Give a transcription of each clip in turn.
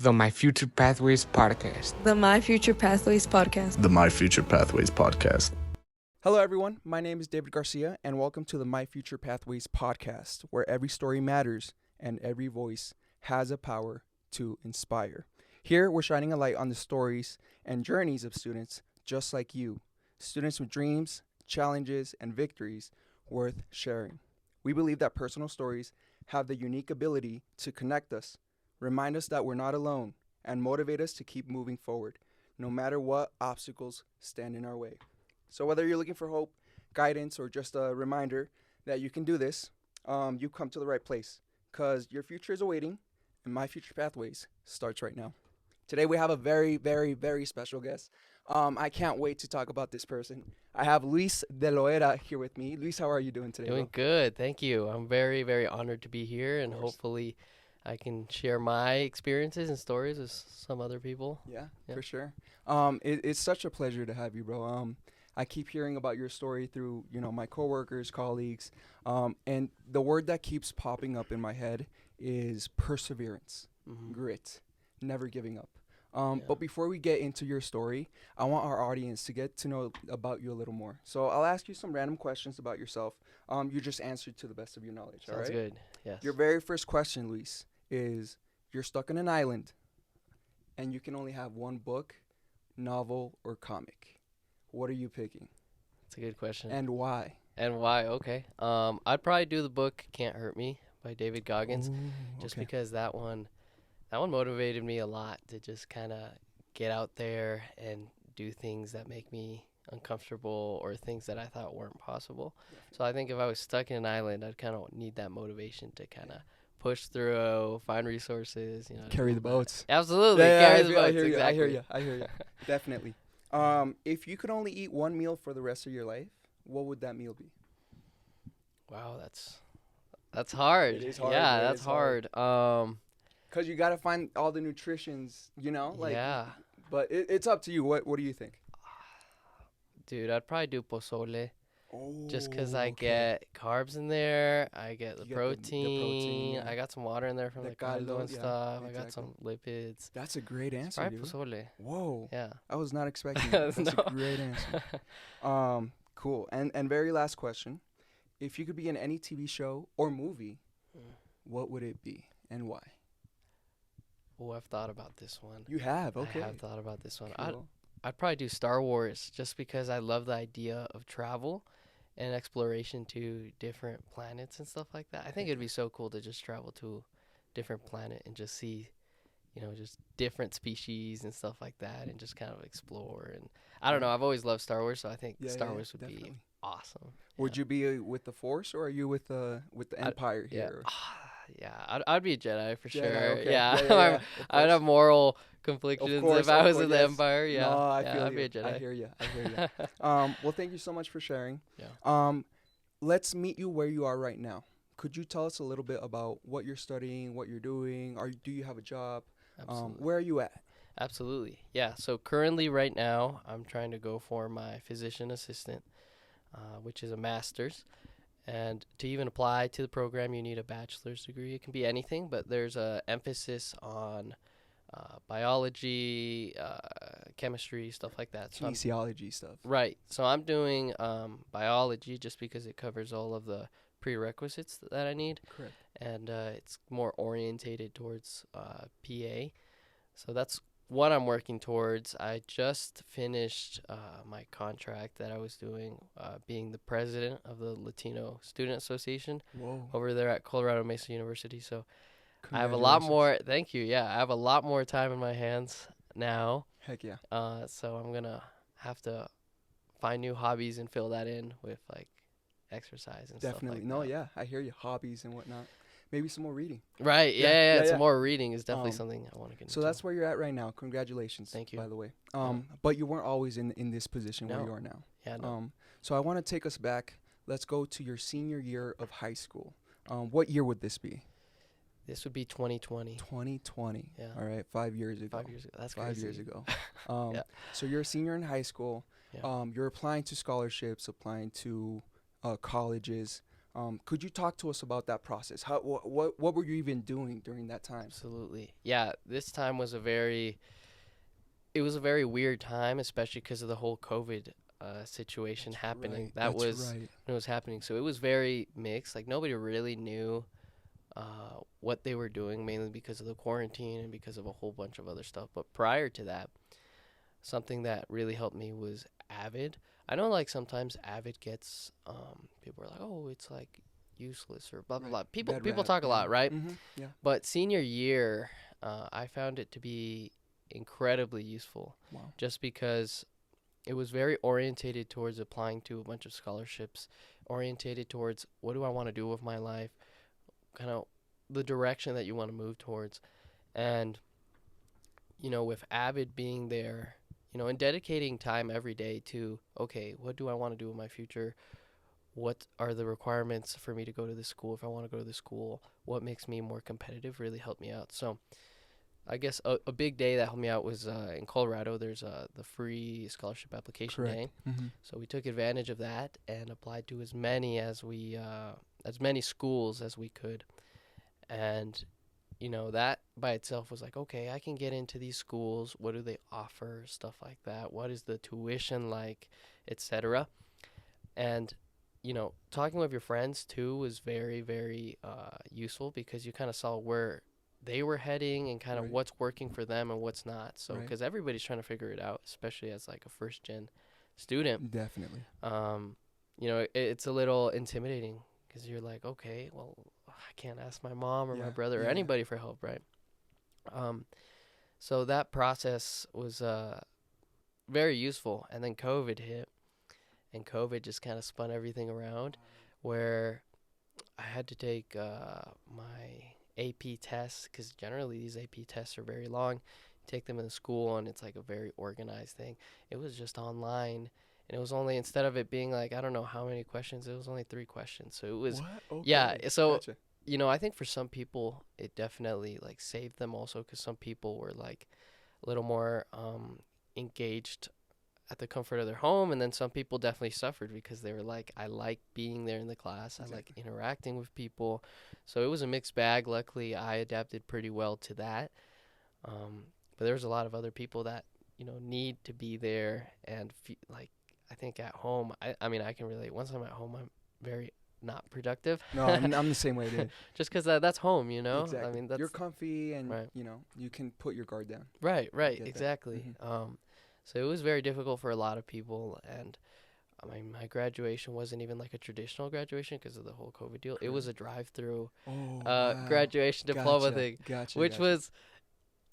The My Future Pathways podcast. The My Future Pathways podcast. The My Future Pathways podcast. Hello, everyone. My name is David Garcia, and welcome to the My Future Pathways podcast, where every story matters and every voice has a power to inspire. Here, we're shining a light on the stories and journeys of students just like you, students with dreams, challenges, and victories worth sharing. We believe that personal stories have the unique ability to connect us, remind us that we're not alone, and motivate us to keep moving forward, no matter what obstacles stand in our way. So whether you're looking for hope, guidance, or just a reminder that you can do this, you come to the right place, because your future is awaiting, and My Future Pathways starts right now. Today we have a very, very, very special guest. I can't wait to talk about this person. I have Luis De Loera here with me. Luis, how are you doing today? Doing good, thank you. I'm very, very honored to be here, and hopefully I can share my experiences and stories with some other people. Yeah, for sure. It's such a pleasure to have you, bro. I keep hearing about your story through, my coworkers, colleagues, and the word that keeps popping up in my head is perseverance, grit, never giving up. But before we get into your story, I want our audience to get to know about you a little more. So I'll ask you some random questions about yourself. You just answer to the best of your knowledge. Sounds all right? good. Yes. Your very first question, Luis, is you're stuck on an island, and you can only have one book, novel, or comic. What are you picking? That's a good question. And why? Okay. I'd probably do the book Can't Hurt Me by David Goggins, just okay. because that one motivated me a lot to just kind of get out there and do things that make me uncomfortable or things that I thought weren't possible. So I think if I was stuck in an island, I'd kind of need that motivation to kind of push through, find resources, Carry the boats. Absolutely. Yeah, Carry the boats. I hear Exactly. I hear you. Definitely. If you could only eat one meal for the rest of your life, what would that meal be? Wow, that's hard. It is hard. Yeah, that's hard. Because you got to find all the nutritions, yeah. But it's up to you. What do you think? Dude, I'd probably do pozole. Oh, Just because I get carbs in there, I get the You get the protein, yeah. I got some water in there from The the caldo caldo, and yeah, stuff. I got exactly. some lipids. That's a great answer, Probably dude. pozole. Whoa. Yeah. I was not expecting that. That's No. a great answer. Cool. And very last question. If you could be in any TV show or movie, what would it be and why? Oh, I've thought about this one. You have, okay. I have thought about this one. Cool. I'd probably do Star Wars just because I love the idea of travel and exploration to different planets and stuff like that. I think it'd be so cool to just travel to a different planet and just see, just different species and stuff like that and just kind of explore. And I don't know, I've always loved Star Wars, so I think Star Wars would definitely be awesome. Would you be with the Force or are you with the Empire here? Yeah, I'd be a Jedi for Jedi, sure. okay. Yeah, Yeah, I'd have moral conflictions course, if I of was course, in the yes. Empire. Yeah, No, I yeah, feel I'd you. be a Jedi. I hear you. Well, thank you so much for sharing. Yeah. Let's meet you where you are right now. Could you tell us a little bit about what you're studying, what you're doing? Do you have a job? Absolutely. Where are you at? Absolutely. Yeah. So currently, right now, I'm trying to go for my physician assistant, which is a master's. And to even apply to the program, you need a bachelor's degree. It can be anything, but there's a emphasis on biology, chemistry, stuff like that. So Kinesiology stuff. right. So I'm doing biology just because it covers all of the prerequisites that I need. Correct. And it's more orientated towards PA. So that's what I'm working towards. I just finished my contract that I was doing, being the president of the Latino Student Association Whoa. over there at Colorado Mesa University. So I have a lot more. Thank you. Yeah, I have a lot more time in my hands now. Heck yeah. So I'm gonna have to find new hobbies and fill that in with like exercise and Definitely. stuff like that. Yeah. I hear you. Hobbies and whatnot. Maybe some more reading. Right. Yeah. Yeah. Some more reading is definitely something I want to get into. So that's where you're at right now. Congratulations. Thank you. By the way. But you weren't always in this position where No. you are now. Yeah. No. So I want to take us back. Let's go to your senior year of high school. What year would this be? This would be 2020. 2020. Yeah. All right. 5 years ago. 5 years ago. That's 5 crazy. years ago. Yeah. So you're a senior in high school. Yeah. You're applying to scholarships, applying to colleges. Could you talk to us about that process? What were you even doing during that time? Absolutely. Yeah, this time was it was a very weird time, especially because of the whole COVID situation happening. Right, That that's was right. when it was happening. So it was very mixed. Like nobody really knew what they were doing, mainly because of the quarantine and because of a whole bunch of other stuff. But prior to that, something that really helped me was Avid. I know like sometimes Avid gets people are like, oh, it's like useless or blah blah Right. blah. People Bad people rap, talk a lot, right? Yeah. But senior year, I found it to be incredibly useful, Wow. just because it was very orientated towards applying to a bunch of scholarships, orientated towards what do I want to do with my life, kind of the direction that you want to move towards. And, with Avid being there, and dedicating time every day to, okay, what do I want to do with my future? What are the requirements for me to go to this school if I want to go to this school? What makes me more competitive really helped me out. So I guess a big day that helped me out was in Colorado. There's the free scholarship application Correct. day. Mm-hmm. So we took advantage of that and applied to as many as many schools as we could. And that by itself was like, okay, I can get into these schools. What do they offer? Stuff like that. What is the tuition like, etc. And talking with your friends too was very, very useful, because you kind of saw where they were heading and kind of Right. what's working for them and what's not. So Right. because everybody's trying to figure it out, especially as like a first gen student. Definitely. It's a little intimidating, because you're like, okay, well, I can't ask my mom or my Yeah, brother or yeah. anybody for help, right? So that process was very useful. And then COVID hit, and COVID just kind of spun everything around, where I had to take my AP tests, because generally these AP tests are very long. You take them in the school, and it's like a very organized thing. It was just online, and it was only, instead of it being like, I don't know how many questions, it was only 3 questions. So it was, What? Okay. yeah, so Gotcha. I think for some people it definitely like saved them also, because some people were like a little more engaged at the comfort of their home, and then some people definitely suffered because they were like, I like being there in the class, I like interacting with people. So it was a mixed bag. Luckily I adapted pretty well to that, but there's a lot of other people that need to be there and like, I think at home, I mean, I can relate. Once I'm at home, I'm very not productive. No, I'm the same way, dude. Just because that's home, Exactly. I mean, that's You're comfy, and right. you can put your guard down. Right, get that. exactly. So it was very difficult for a lot of people, and I mean, my graduation wasn't even like a traditional graduation because of the whole COVID deal. It was a drive-through Oh, wow. graduation diploma Gotcha, thing, Gotcha. which gotcha. was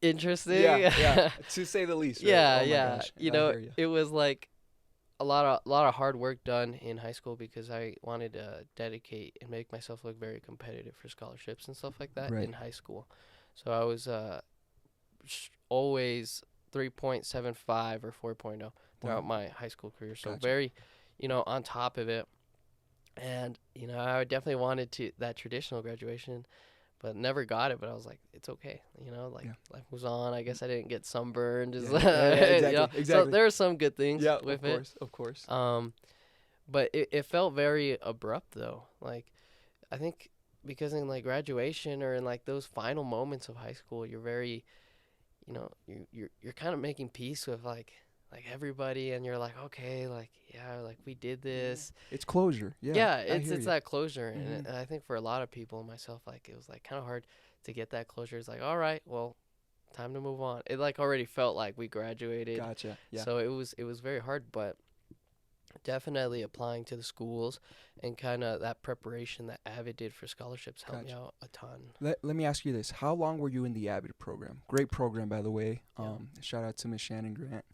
interesting. yeah, to say the least. Right? Yeah, Oh my yeah. gosh, I hear ya. It was like a lot of hard work done in high school, because I wanted to dedicate and make myself look very competitive for scholarships and stuff like that Right. in high school. So I was always 3.75 or 4.0 throughout Wow. my high school career. So Gotcha. very, on top of it. And, I definitely wanted that traditional graduation, but never got it. But I was like, it's okay. Yeah. Life moves on. I guess I didn't get sunburned. Yeah, Yeah. exactly, So exactly. there are some good things Yeah, with of course. but it felt very abrupt though. Like, I think because in like graduation or in like those final moments of high school, you're very, you're kind of making peace with like everybody, and you're like, okay, like, yeah, like we did this. It's closure. Yeah. Yeah, I it's hear ya. that closure, Mhm. and I think for a lot of people, myself, like it was like kind of hard to get that closure. It's like, all right, well, time to move on. It like already felt like we graduated. Gotcha. Yeah. So it was very hard, but definitely applying to the schools and kind of that preparation that Avid did for scholarships helped me Gotcha. out a ton. Let me ask you this: how long were you in the Avid program? Great program, by the way. Yeah. Shout out to Miss Shannon Grant.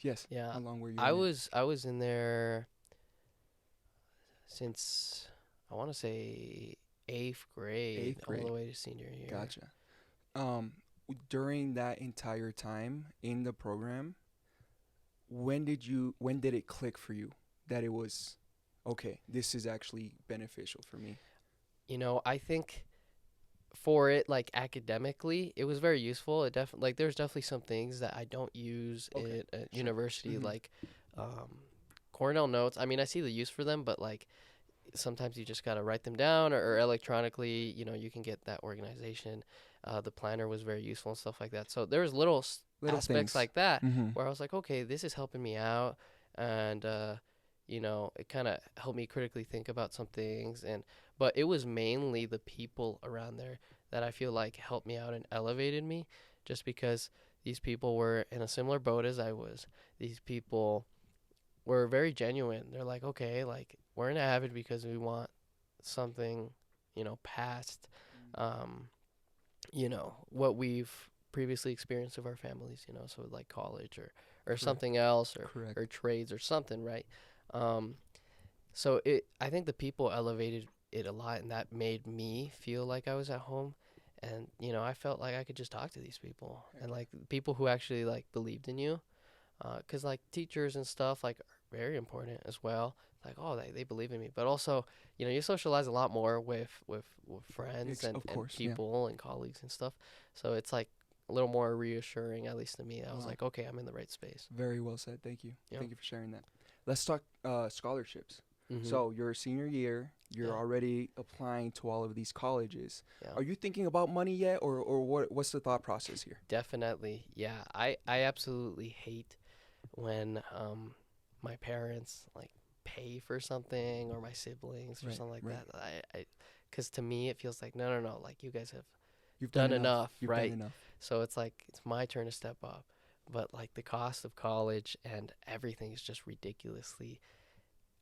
Yes. Yeah, How long were you? I in it? was in there since I want to say 8th grade, Eighth grade. all the way to senior year. Gotcha. During that entire time in the program, when did it click for you that it was okay, this is actually beneficial for me? I think for it, like academically, it was very useful. It like there's definitely some things that I don't use Okay, at sure. university, Mhm. like Cornell notes. I mean, I see the use for them, but like sometimes you just gotta write them down, or electronically. You can get that organization. The planner was very useful and stuff like that. So there was little aspects things like that Mm-hmm. where I was like, okay, this is helping me out, and it kind of helped me critically think about some things. But it was mainly the people around there that I feel like helped me out and elevated me, just because these people were in a similar boat as I was. These people were very genuine. They're like, okay, like we're in Avid because we want something, past, what we've previously experienced of our families, so like college or Correct. something else, Correct. or trades or something, right? So I think the people elevated it a lot, and that made me feel like I was at home. And I felt like I could just talk to these people, and like people who actually like believed in you, because like teachers and stuff like are very important as well. Like, oh, they believe in me, but also you socialize a lot more with friends and course, people and colleagues and stuff. So it's like a little more reassuring, at least to me. I was like, okay, I'm in the right space. Very well said. Thank you. Yeah. Thank you for sharing that. Let's talk scholarships. Mhm. So your senior year, you're Yeah. already applying to all of these colleges. Yeah. Are you thinking about money yet, or what's the thought process here? Definitely, yeah. I absolutely hate when my parents like pay for something, or my siblings or Right, something like right. that. Because to me it feels like no, like you guys have You've done enough, You've right? done enough. So it's like it's my turn to step up, but like the cost of college and everything is just ridiculously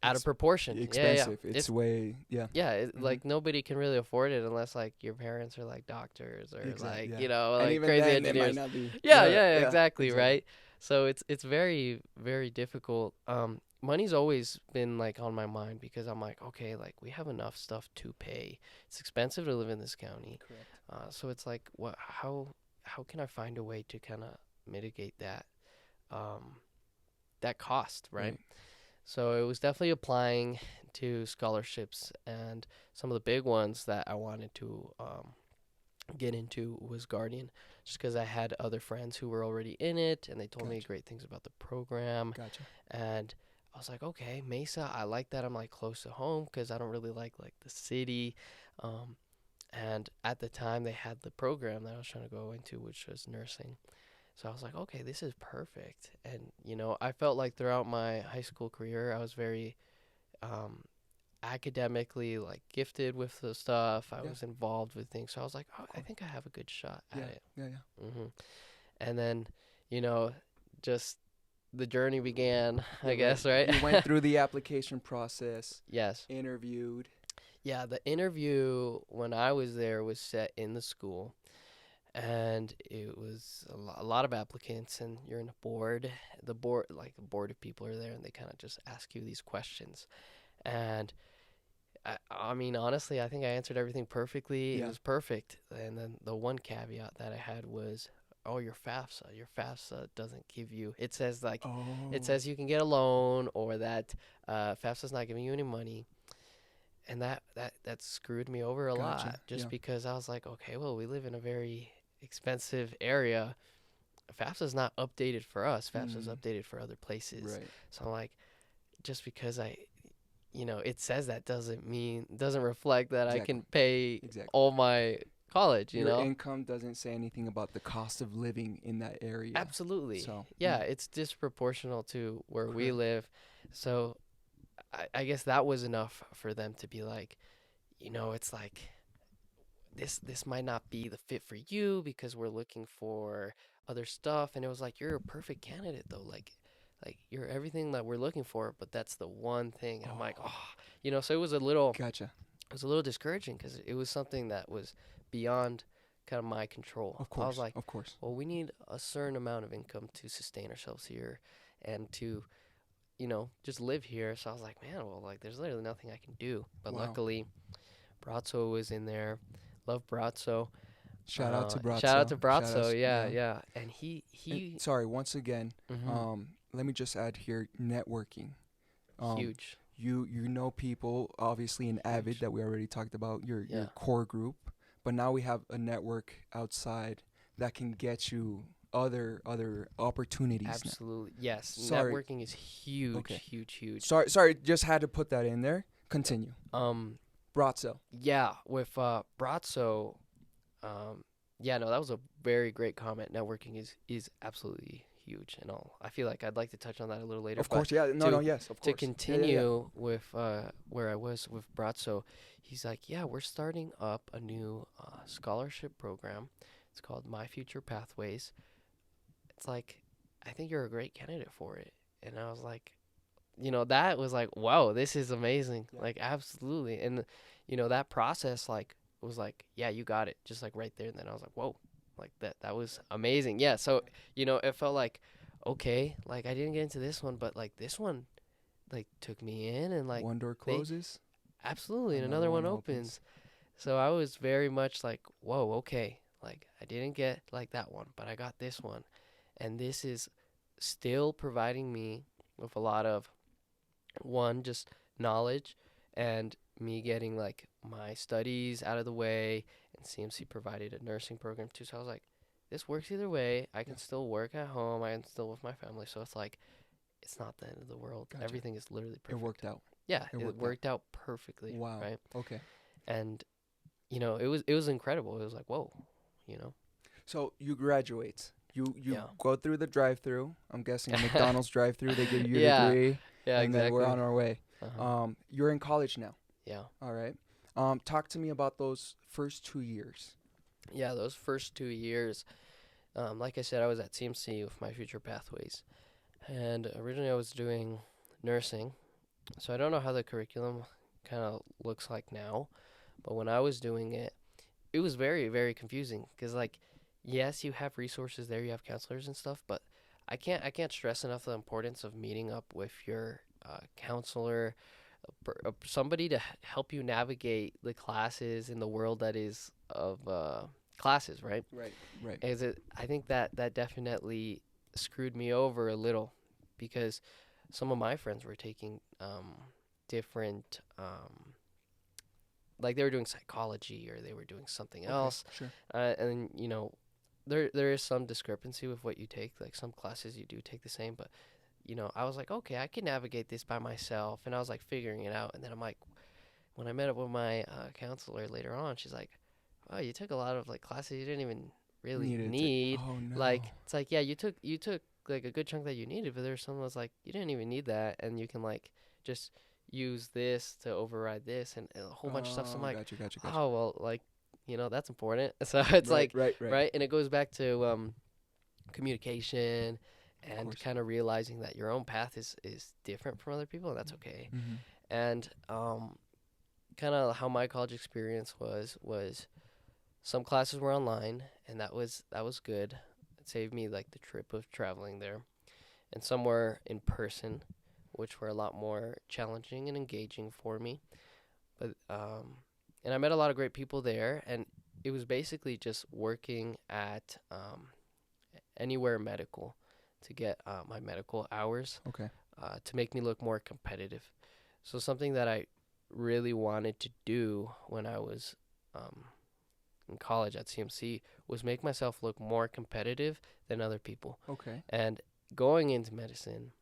out of It's proportion. Expensive. Yeah. It's way Mhm. Like nobody can really afford it unless like your parents are like doctors or Exact- like yeah. like and even crazy then, engineers. it might not be. Yeah, exactly, right? So it's very, very difficult. Money's always been like on my mind, because I'm like, okay, like we have enough stuff to pay. It's expensive to live in this county. Correct. So it's like, how can I find a way to kind of mitigate that cost, right? So it was definitely applying to scholarships, and some of the big ones that I wanted to get into was Guardian, just because I had other friends who were already in it, and they told me Gotcha. great things about the program. Gotcha. And I was like, okay, Mesa, I like that I'm like close to home, because I don't really like the city. And at the time they had the program that I was trying to go into, which was nursing. So I was like, okay, this is perfect. And I felt like throughout my high school career I was very academically like gifted with the stuff. I Yeah. was involved with things. So I was like, oh, I course. think I have a good shot at Yeah. it. Yeah. And then, just the journey began, I Yeah, guess, right? You went through the application process, Yes. interviewed. Yeah, the interview when I was there was set in the school, and it was a lot of applicants, and you're in a board of people are there, and they kind of just ask you these questions. And I mean, honestly, I think I answered everything perfectly. Yeah. It was perfect. And then the one caveat that I had was, oh, your FAFSA doesn't give you, it says like, Oh. it says you can get a loan, or that FAFSA's not giving you any money. And that screwed me over a Gotcha, lot, just yeah. because I was like, okay, well, we live in a very expensive area. FAFSA's not updated for us. FAFSA's updated for other places. Right. So I'm like, just because it says that doesn't reflect that I can pay Exactly. all my college, Your income doesn't say anything about the cost of living in that area. Absolutely. So, yeah, it's disproportional to where we Correct. live. So I guess that was enough for them to be like, it's like, this might not be the fit for you, because we're looking for other stuff. And it was like, you're a perfect candidate though. Like you're everything that we're looking for, but that's the one thing. And I'm like, so it was a little Gotcha. discouraging, because it was something that was beyond kind of my control. Of course. I was like, of course. well, we need a certain amount of income to sustain ourselves here, and to just live here. So I was like, man, well, like there's literally nothing I can do. But Wow. luckily Brazzo was in there. Love Brazzo. Shout out to Brazzo. Shout out to Shout Brazzo. outs- Yeah. And And sorry, once again, mhm, let me just add here, networking. huge. You know people, obviously in Avid Huge. that we already talked about, your Yeah. core group, but now we have a network outside that can get you other opportunities now. Absolutely. Yes. Sorry. Networking is huge, Okay. huge. Sorry, just had to put that in there Continue. Um, Brazzo. yeah, with Brazzo, yeah, no, that was a very great comment. Networking is absolutely huge and all. I feel like I'd like to touch on that a little later. Of but course, yeah. No, to- yes, of to course. Yeah, yeah, yeah. continue with where I was with Brazzo, he's like, yeah, we're starting up a new scholarship program. It's called My Future Pathways. It's like, I think you're a great candidate for it. And I was like, that was like, wow, this is amazing. Yeah. Like, absolutely. And, that process, like, was like, yeah, you got it. Just like right there. And then I was like, whoa, like that was amazing. Yeah. So, it felt like, okay, like I didn't get into this one, but like this one, like took me in and like, one door closes. absolutely. And another one opens. So I was very much like, whoa, okay. Like I didn't get like that one, but I got this one. And this is still providing me with a lot of, one, just knowledge and me getting like my studies out of the way, and CMC provided a nursing program too. So I was like, this works either way. I can still work at home. I can still with my family. So it's like, it's not the end of the world. Gotcha. Everything is literally perfect. It worked out. Yeah, It it worked worked out perfectly. Wow. Right. Okay. And it was incredible. It was like, whoa, So you graduate. You Yeah. go through the drive-through. I'm guessing a McDonald's drive-through. They give you Yeah. a degree, Yeah, and exactly. then we're on our way. Uh-huh. You're in college now. Yeah. All right. Talk to me about those first 2 years. Yeah, those first 2 years, like I said, I was at CMC with My Future Pathways. And originally I was doing nursing. So I don't know how the curriculum kind of looks like now. But when I was doing it, it was very, very confusing. Because, like, yes, you have resources there. You have counselors and stuff. But I can't stress enough the importance of meeting up with your counselor, somebody to help you navigate the classes in the world that is of classes, right? Right. Right. I think that definitely screwed me over a little, because some of my friends were taking different, like they were doing psychology or they were doing something else, Sure. and there is some discrepancy with what you take. Like some classes you do take the same, but I was like, okay, I can navigate this by myself, and I was like figuring it out. And then I'm like, when I met up with my counselor later on, she's like, oh, you took a lot of like classes you didn't even really need. Oh no. Like it's like, yeah, you took like a good chunk that you needed, but there's some that's like you didn't even need that, and you can like just use this to override this and a whole bunch of stuff. So I'm like, gotcha. oh well, like that's important. So it's like right. and it goes back to communication and kind of realizing that your own path is different from other people, and that's okay. Mm-hmm. And kind of how my college experience was some classes were online, and that was good. It saved me like the trip of traveling there. And some were in person, which were a lot more challenging and engaging for me. But and I met a lot of great people there, and it was basically just working at anywhere medical to get my medical hours. Okay. To make me look more competitive. So something that I really wanted to do when I was in college at CMC was make myself look more competitive than other people. Okay. And going into medicine,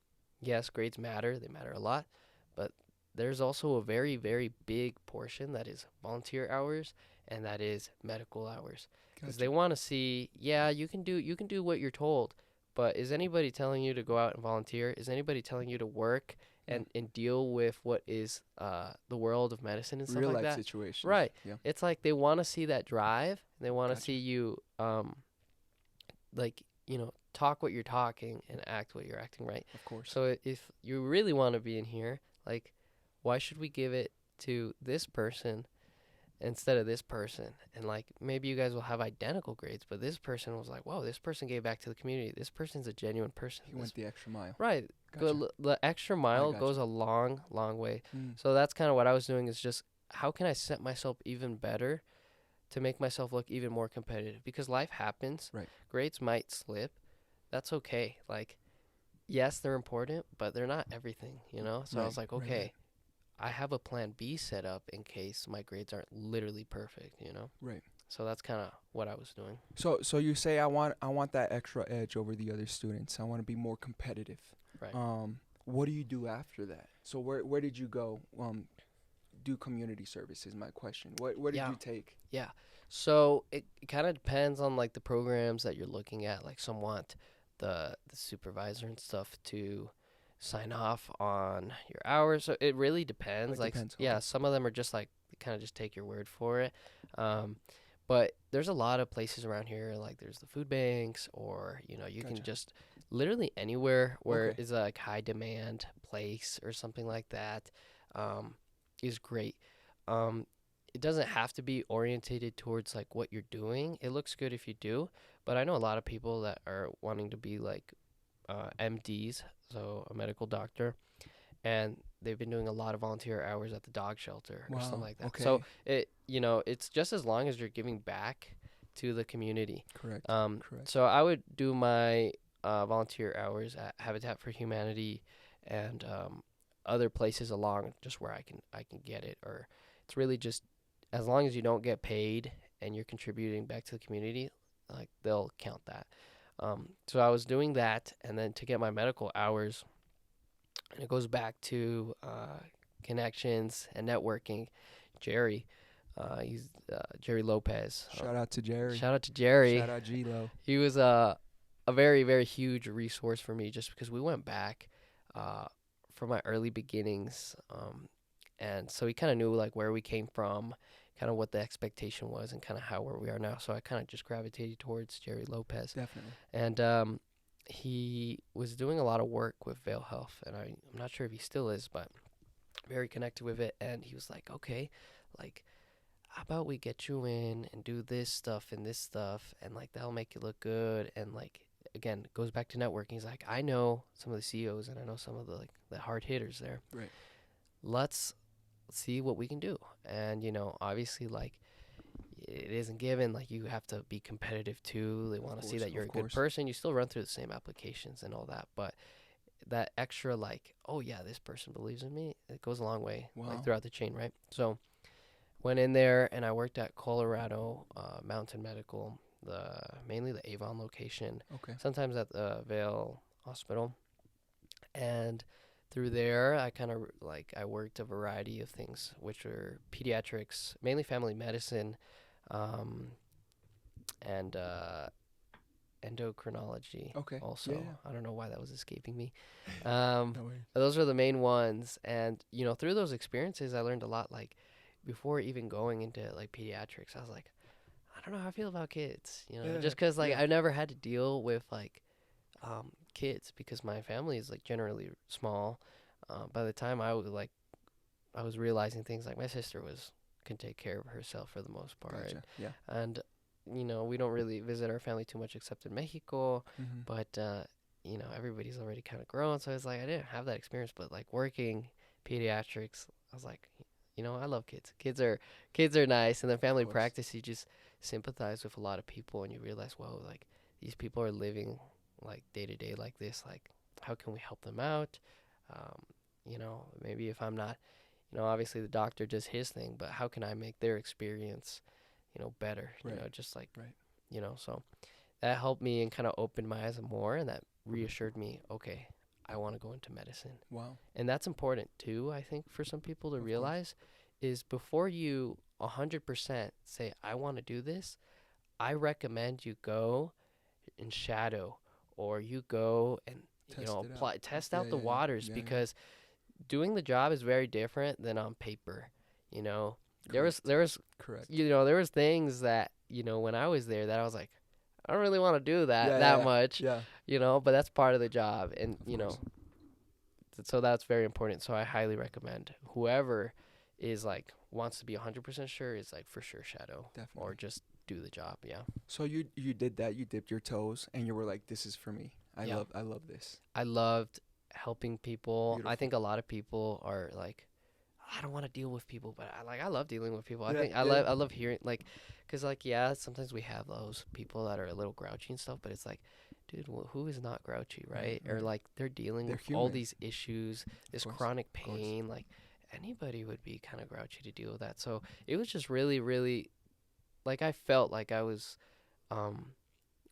yes, grades matter. They matter a lot. But there's also a very, very big portion that is volunteer hours, and that is medical hours. Because they want to see, yeah, you can do what you're told, but is anybody telling you to go out and volunteer? Is anybody telling you to work and deal with what is the world of medicine and stuff Real like life that? situations. Right. Yeah. It's like they want to see that drive. They want to see you, talk what you're talking and act what you're acting, right? Of course. So if you really want to be in here, like, why should we give it to this person instead of this person? And like, maybe you guys will have identical grades, but this person was like, whoa, this person gave back to the community. This person's a genuine person. He went the extra mile. Right. Gotcha. The extra mile gotcha. goes a long, long way. Mm. So that's kind of what I was doing, is just how can I set myself even better to make myself look even more competitive? Because life happens. Right. Grades might slip. That's okay. Like, yes, they're important, but they're not everything, So I was like, okay, right. I have a plan B set up in case my grades aren't literally perfect, Right. So that's kind of what I was doing. So you say I want that extra edge over the other students. I want to be more competitive. Right. What do you do after that? So where did you go? do community service is my question. What did Yeah. you take? Yeah. So it kind of depends on like the programs that you're looking at. Like some want the supervisor and stuff to sign off on your hours. So it really depends. It depends, yeah, okay. some of them are just like kind of just take your word for it. But there's a lot of places around here. Like there's the food banks, or you can Gotcha. just literally anywhere where Okay. is a like high demand place or something like that is great. Um, it doesn't have to be orientated towards like what you're doing. It looks good if you do, but I know a lot of people that are wanting to be like MDs, so a medical doctor, and they've been doing a lot of volunteer hours at the dog shelter or something Wow. like that. Okay. So it's just as long as you're giving back to the community. Correct. Correct. So I would do my volunteer hours at Habitat for Humanity and other places along just where I can get it. Or it's really just as long as you don't get paid and you're contributing back to the community, like they'll count that. So I was doing that, and then to get my medical hours, and it goes back to connections and networking. Jerry, he's Jerry Lopez. Shout out to Jerry. Shout out to Jerry. Shout out G-Lo. He was a very, very huge resource for me just because we went back from my early beginnings. And so he kind of knew like where we came from, kind of what the expectation was, and kind of where we are now. So I kind of just gravitated towards Jerry Lopez. Definitely. And he was doing a lot of work with Vale Health, and I'm not sure if he still is, but very connected with it. And he was like, okay, like, how about we get you in and do this stuff, and like that'll make you look good. And like again, it goes back to networking. He's like, I know some of the CEOs and I know some of the hard hitters there. Right. Let's see what we can do. And obviously, like, it isn't given. Like, you have to be competitive too. They want to see that you're a good person. You still run through the same applications and all that, but that extra, like, oh yeah, this person believes in me, it goes a long way. Wow. Like throughout the chain, right? So went in there and I worked at Colorado Mountain Medical, mainly the Avon location. Okay. Sometimes at the Vale Hospital. And through there, I kind of I worked a variety of things, which were pediatrics, mainly family medicine, and endocrinology. Okay. Also, Yeah. I don't know why that was escaping me. No way. Those are the main ones, and through those experiences, I learned a lot. Like before even going into like pediatrics, I was like, I don't know how I feel about kids. Just because like I never had to deal with like kids because my family is like generally small. By the time I was realizing things like my sister can take care of herself for the most part. Gotcha. Yeah. And we don't really visit our family too much except in Mexico, Mm-hmm. but everybody's already kind of grown, so it's like I didn't have that experience. But like working pediatrics, I was like, I love kids. Kids are nice, and then family course. practice, you just sympathize with a lot of people, and you realize, whoa, like these people are living like day to day like this. Like, how can we help them out? Maybe if I'm not, obviously the doctor does his thing, but how can I make their experience, better? Right. Just like, Right. So that helped me and kind of opened my eyes more, and that reassured me, okay, I want to go into medicine. Wow. And that's important too, I think, for some people to realize is before you 100% say, I want to do this, I recommend you go and shadow, or you go and test out the waters, because doing the job is very different than on paper. There was Correct. there was things that when I was there that I was like, I don't really want to do that much. Yeah. But that's part of the job, and Of course. so that's very important. So I highly recommend whoever is like wants to be 100% sure is like for sure shadow. Definitely. Or just do the job. Yeah. So you did that. You dipped your toes, and you were like, "This is for me. I love this." I loved helping people. Beautiful. I think a lot of people are like, I don't want to deal with people, but I love dealing with people. Yeah, I love hearing because sometimes we have those people that are a little grouchy and stuff, but it's like, dude, who is not grouchy, right? Right. Or like they're dealing with all human. these issues, this course, chronic of course. pain. Like anybody would be kind of grouchy to deal with that. So it was just really, really, like I felt like I was,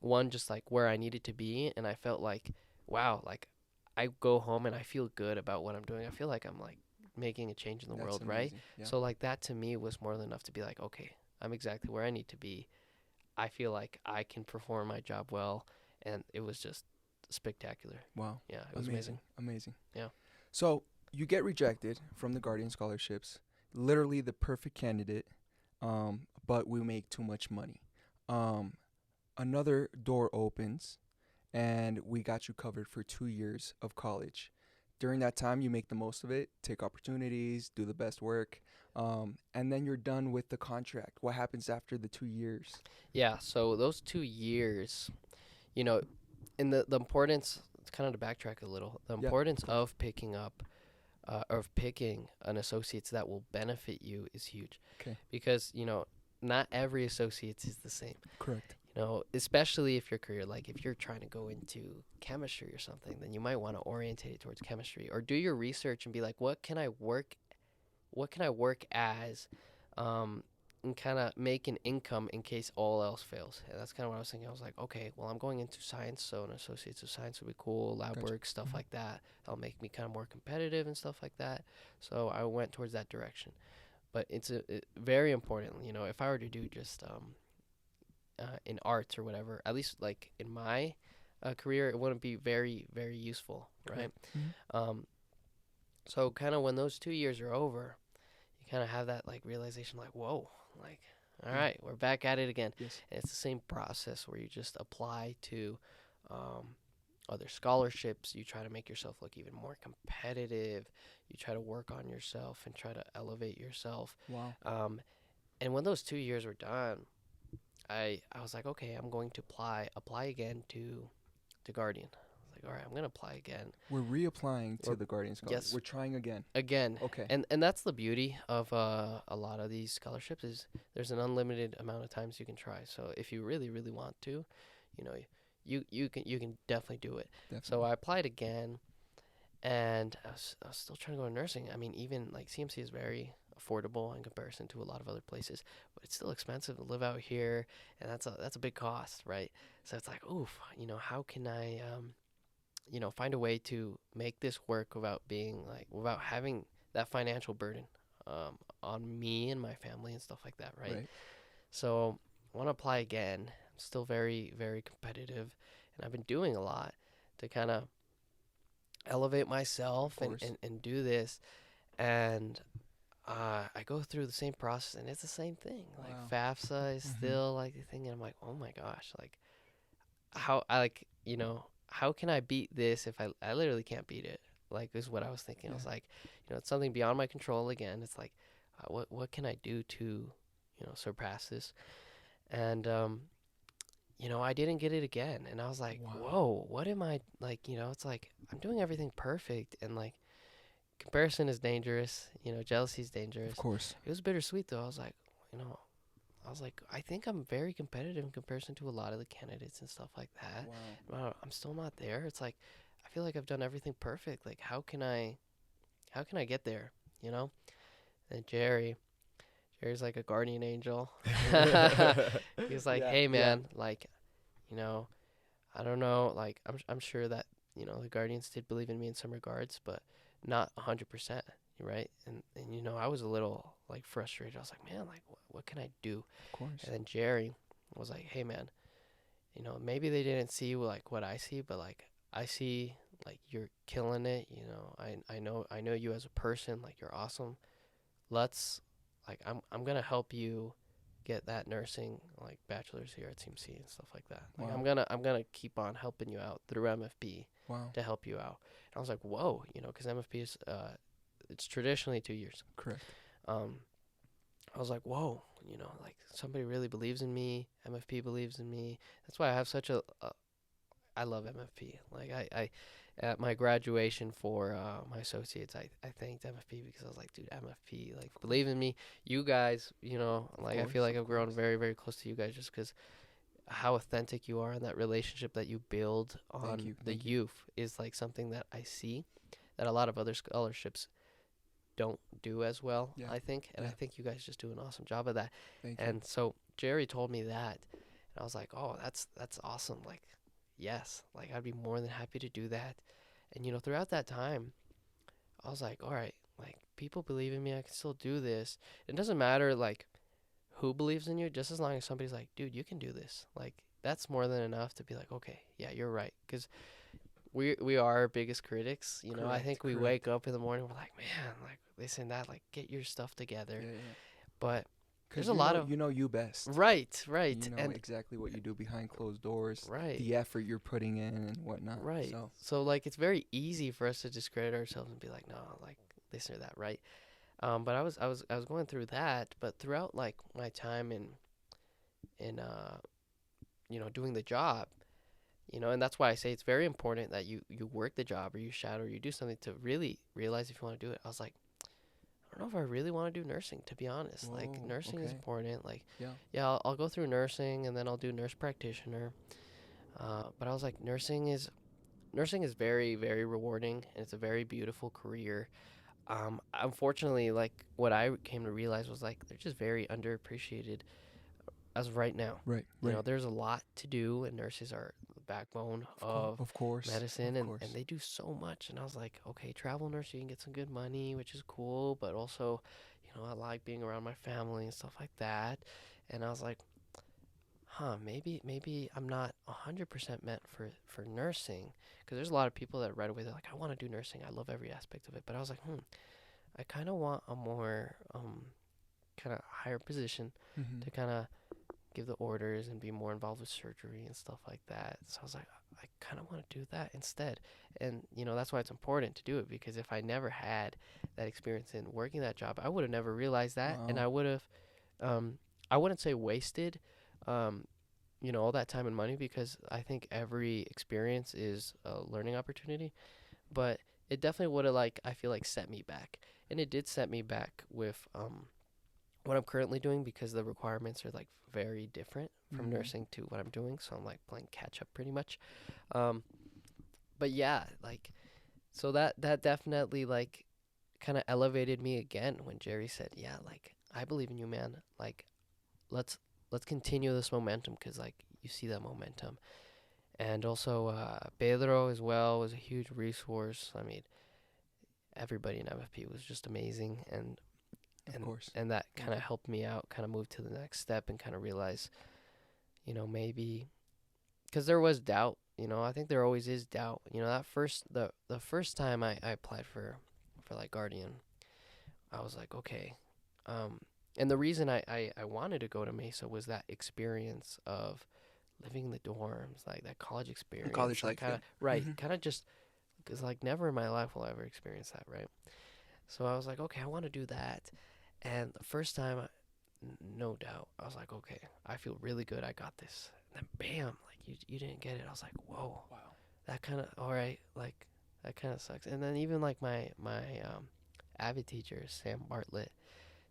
one, just like where I needed to be, and I felt like, wow, like I go home and I feel good about what I'm doing. I feel like I'm like making a change in the That's world, right? amazing. Yeah. So like that to me was more than enough to be like, okay, I'm exactly where I need to be. I feel like I can perform my job well, and it was just spectacular. Wow. Yeah, it was amazing. Amazing. Yeah. So you get rejected from the Guardian scholarships, literally the perfect candidate, but we make too much money. Another door opens, and we got you covered for 2 years of college. During that time, you make the most of it, take opportunities, do the best work, and then you're done with the contract. What happens after the 2 years? Yeah, so those 2 years, you know, in the importance, kind of to backtrack a little, the Yeah. importance of picking up, of picking an associates that will benefit you is huge. Okay. Because, not every associates is the same. Correct. Especially if your career, like if you're trying to go into chemistry or something, then you might want to orientate it towards chemistry or do your research and be like, what can I work as, and kind of make an income in case all else fails. And that's kind of what I was thinking. I was like, okay, well, I'm going into science, so an associates of science would be cool, lab Gotcha. work, stuff like that. That'll make me kind of more competitive and stuff like that. So I went towards that direction. But it's very important, if I were to do just in arts or whatever, at least like in my career, it wouldn't be very, very useful, right? So kind of when those 2 years are over, you kind of have that like realization, like, whoa, like, all right, we're back at it again. Yes. And it's the same process where you just apply to other scholarships. You try to make yourself look even more competitive. You try to work on yourself and try to elevate yourself. Wow. And when those 2 years were done, I was like, okay, I'm going to apply again to Guardian. I was like, all right, I'm going to apply again. We're reapplying to the Guardian Scholarship. Yes. We're trying again. Again. Okay. And that's the beauty of a lot of these scholarships is there's an unlimited amount of times you can try. So if you really, really want to, you can definitely do it. Definitely. So I applied again, and I was still trying to go to nursing. I mean, even like CMC is very affordable in comparison to a lot of other places, but it's still expensive to live out here, and that's a big cost, right? So it's like, oof, how can I find a way to make this work without having that financial burden on me and my family and stuff like that, right? So I want to apply again. I'm still very, very competitive, and I've been doing a lot to kind of elevate myself and do this, and I go through the same process, and it's the same thing. Wow. Like FAFSA is still like the thing, and I'm like, oh my gosh, like how can I beat this if I literally can't beat it? Like, is what I was thinking. I was like, it's something beyond my control again. It's like, what can I do to, surpass this? And, I didn't get it again. And I was like, whoa, what am I, like, it's like, I'm doing everything perfect. And, like, comparison is dangerous. Jealousy is dangerous. Of course. It was bittersweet, though. I was like, I think I'm very competitive in comparison to a lot of the candidates and stuff like that. Wow. I'm still not there. It's like, I feel like I've done everything perfect. Like, how can I get there? And Jerry's like a guardian angel. He's like, hey man, like, I don't know. Like, I'm sure that, the Guardians did believe in me in some regards, but not 100%. Right. And I was a little like frustrated. I was like, man, like, what can I do? Of course. And then Jerry was like, hey man, maybe they didn't see like what I see, but like I see like you're killing it. I know you as a person, like you're awesome. Let's like, I'm going to help you get that nursing like bachelor's here at CMC and stuff like that. Like, Wow. I'm going to keep on helping you out through MFP to help you out. And I was like, whoa, cause MFP is, it's traditionally 2 years. Correct. I was like, whoa, like somebody really believes in me. MFP believes in me. That's why I have such I love MFP. Like I at my graduation for my associates, I thanked MFP because I was like, dude, MFP, like, believe in me. You guys, like, I feel like I've grown very, very close to you guys just because how authentic you are and that relationship that you build on the youth is like something that I see that a lot of other scholarships don't do as well, I think. And I think you guys just do an awesome job of that. Thank you. And so Jerry told me that, and I was like, oh, that's awesome. Like, yes, like I'd be more than happy to do that. And throughout that time, I was like, all right, like people believe in me. I can still do this. It doesn't matter like who believes in you, just as long as somebody's like, dude, you can do this. Like that's more than enough to be like, okay, yeah, you're right. Because we are our biggest critics. You know, I Correct, think we correct. wake up in the morning, we're like, man, like this and that, like get your stuff together. Yeah, yeah. But Because there's a lot of you know you best. right, You know and exactly what you do behind closed doors, right, the effort you're putting in and whatnot. right. So So like it's very easy for us to discredit ourselves and be like, no, like this or that, right? But I was going through that, but throughout like my time in you know, doing the job, you know, and that's why I say it's very important that you work the job or you shadow or you do something to really realize if you want to do it. I was like, I don't know if I really want to do nursing, to be honest. Like Whoa, nursing is okay. important. Like yeah. yeah, I'll go through nursing and then I'll do nurse practitioner. But I was like, nursing is very, very rewarding and it's a very beautiful career. Unfortunately, like what I came to realize was like they're just very underappreciated as of right now. Right. You Right. know, there's a lot to do, and nurses are the backbone of Of course. medicine, Of and course. they do so much. And I was like, okay, travel nurse, you can get some good money, which is cool, but also, you know, I like being around my family and stuff like that. And I was like, maybe I'm not 100% meant for nursing, because there's a lot of people that right away they're like, I want to do nursing, I love every aspect of it, but I was like, I kind of want a more kind of higher position Mm-hmm. to kind of give the orders and be more involved with surgery and stuff like that. So I was like, I kind of want to do that instead. And, you know, that's why it's important to do it, because if I never had that experience in working that job, I would have never realized that. And Wow. I would have, I wouldn't say wasted, you know, all that time and money, because I think every experience is a learning opportunity. But it definitely would have, like, I feel like set me back. And it did set me back with, what I'm currently doing, because the requirements are like very different from Mhm. nursing to what I'm doing. So I'm like playing catch up pretty much. Um, but yeah, like, so that definitely like kind of elevated me again when Jerry said, yeah, like I believe in you, man. Like, let's let's continue this momentum, because like you see that momentum. And also Pedro as well was a huge resource. I mean, everybody in MFP was just amazing, Of and course. and that Yeah. kind of helped me out, kind of move to the next step and kind of realize, you know, maybe because there was doubt. You know, I think there always is doubt. You know, that the first time I applied for like Guardian, I was like, okay. And the reason I wanted to go to Mesa was that experience of living in the dorms, like that college experience. college like life, kind of yeah. right, Mhm. kind of just because like never in my life will I ever experience that, right? So I was like, okay, I want to do that. And the first time, no doubt, I was like, okay, I feel really good. I got this. And then bam, like you didn't get it. I was like, whoa, Wow. that kind of all right, like that kind of sucks. And then even like my Avid teacher, Sam Bartlett,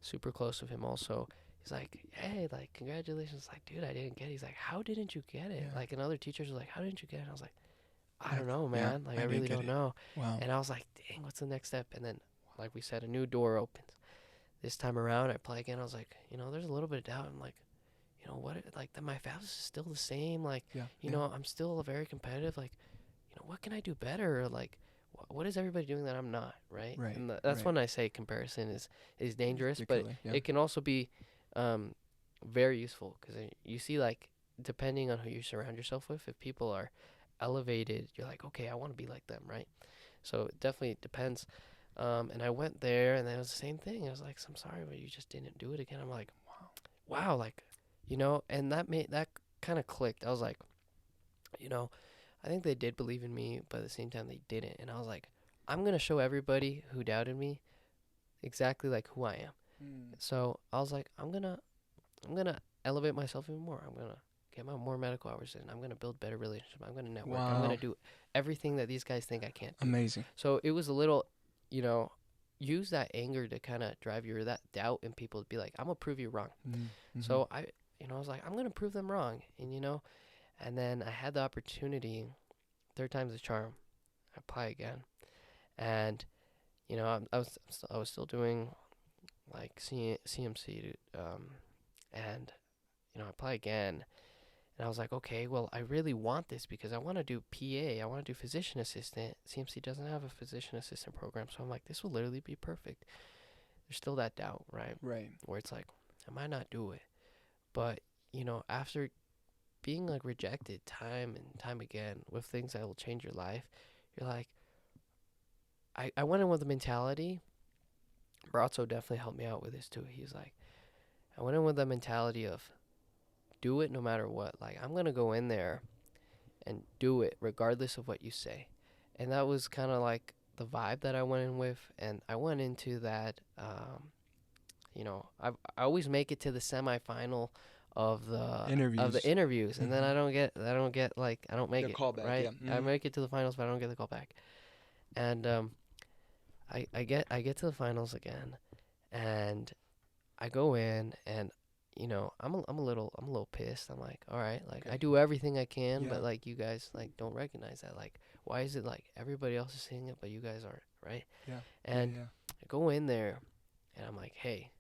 super close with him also. He's like, hey, like congratulations. Like, dude, I didn't get it. He's like, how didn't you get it? Yeah. Like, and other teachers were like, how didn't you get it? And I was like, I I- don't know, yeah, man. Like, I I didn't really get don't it. know. Wow. And I was like, dang, what's the next step? And then, like we said, a new door opens. This time around, I play again. I was like, you know, there's a little bit of doubt. I'm like, you know, what? Like, that my Fafsa is still the same. Like, Yeah. you know, I'm still very competitive. Like, you know, what can I do better? Like, what is everybody doing that I'm not? Right. Right, And that's right. when I say comparison is dangerous, The but killer, yeah. it can also be very useful, because you see, like, depending on who you surround yourself with, if people are elevated, you're like, okay, I want to be like them, right? So it definitely depends. And I went there, and then it was the same thing. I was like, I'm sorry, but you just didn't do it again. I'm like, wow, like, you know, and that kind of clicked. I was like, you know, I think they did believe in me, but at the same time they didn't. And I was like, I'm gonna show everybody who doubted me exactly like who I am. Mm. So I was like, I'm gonna elevate myself even more. I'm gonna get my more medical hours in. I'm gonna build better relationships. I'm gonna network. I'm Wow. gonna do everything that these guys think I can't do. Amazing. So it was a little, you know, use that anger to kind of drive your that doubt in people to be like, I'm gonna prove you wrong. Mm-hmm. So I was like, I'm gonna prove them wrong, and you know, and then I had the opportunity, third time's a charm. I apply again, and you know, I was still doing CMC, and you know, I apply again, and And I was like, okay, well, I really want this because I want to do PA. I want to do physician assistant. CMC doesn't have a physician assistant program. So I'm like, this will literally be perfect. There's still that doubt, right? Right. Where it's like, I might not do it. But, after being like rejected time and time again with things that will change your life, you're like, I went in with the mentality. Brazzo definitely helped me out with this too. He's like, I went in with the mentality of do it no matter what. Like, I'm going to go in there and do it regardless of what you say. And that was kind of like the vibe that I went in with. And I went into that, I always make it to the semifinal of the interviews, and then I don't make it callback, right. yeah. I make it to the finals, but I don't get the call back. And I get to the finals again, and I go in, and I'm a little pissed. I'm like, all right, like I do everything I can, but like you guys like don't recognize that. Like, why is it like everybody else is seeing it, but you guys aren't, right? Yeah. And I go in there, and I'm like, hey,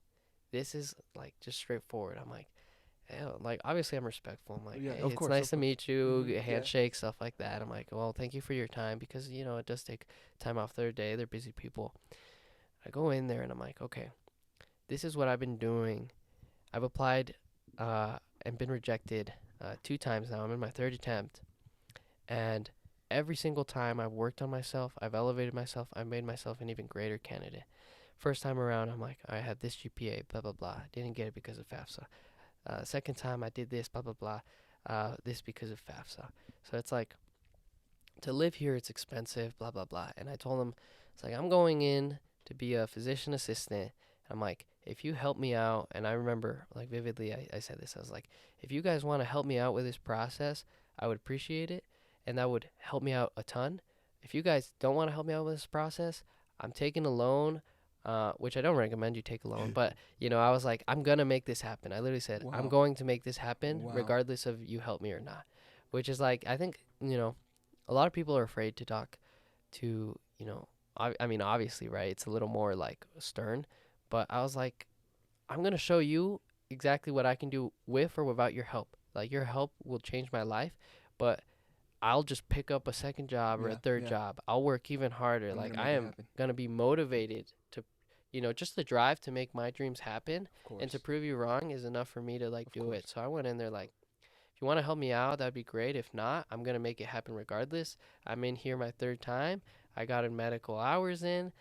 this is like just straightforward. I'm like, hell, like obviously I'm respectful. I'm like, hey, it's nice to meet you, handshake, stuff like that. I'm like, well, thank you for your time because it does take time off their day. They're busy people. I go in there and I'm like, okay, this is what I've been doing. I've applied and been rejected 2 times now. I'm in my 3rd attempt, and every single time I've worked on myself, I've elevated myself, I've made myself an even greater candidate. First time around, I'm like, I had this GPA, blah, blah, blah. Didn't get it because of Fafsa. Second time, I did this, blah, blah, blah. This because of Fafsa. So it's like, to live here, it's expensive, blah, blah, blah. And I told him, it's like, I'm going in to be a physician assistant. I'm like, if you help me out, and I remember, like, vividly, I said this. I was like, if you guys want to help me out with this process, I would appreciate it, and that would help me out a ton. If you guys don't want to help me out with this process, I'm taking a loan, which I don't recommend you take a loan, but, I was like, I'm going to make this happen. I literally said, I'm going to make this happen regardless of you help me or not, which is like, I think, a lot of people are afraid to talk to, I mean, obviously, right, it's a little more like stern, but I was like, I'm going to show you exactly what I can do with or without your help. Like, your help will change my life, but I'll just pick up a second job or a third job. I'll work even harder. Like, I am going to be motivated to, just the drive to make my dreams happen and to prove you wrong is enough for me to, like, do it. So I went in there like, if you want to help me out, that'd be great. If not, I'm going to make it happen regardless. I'm in here my 3rd time. I got in medical hours in.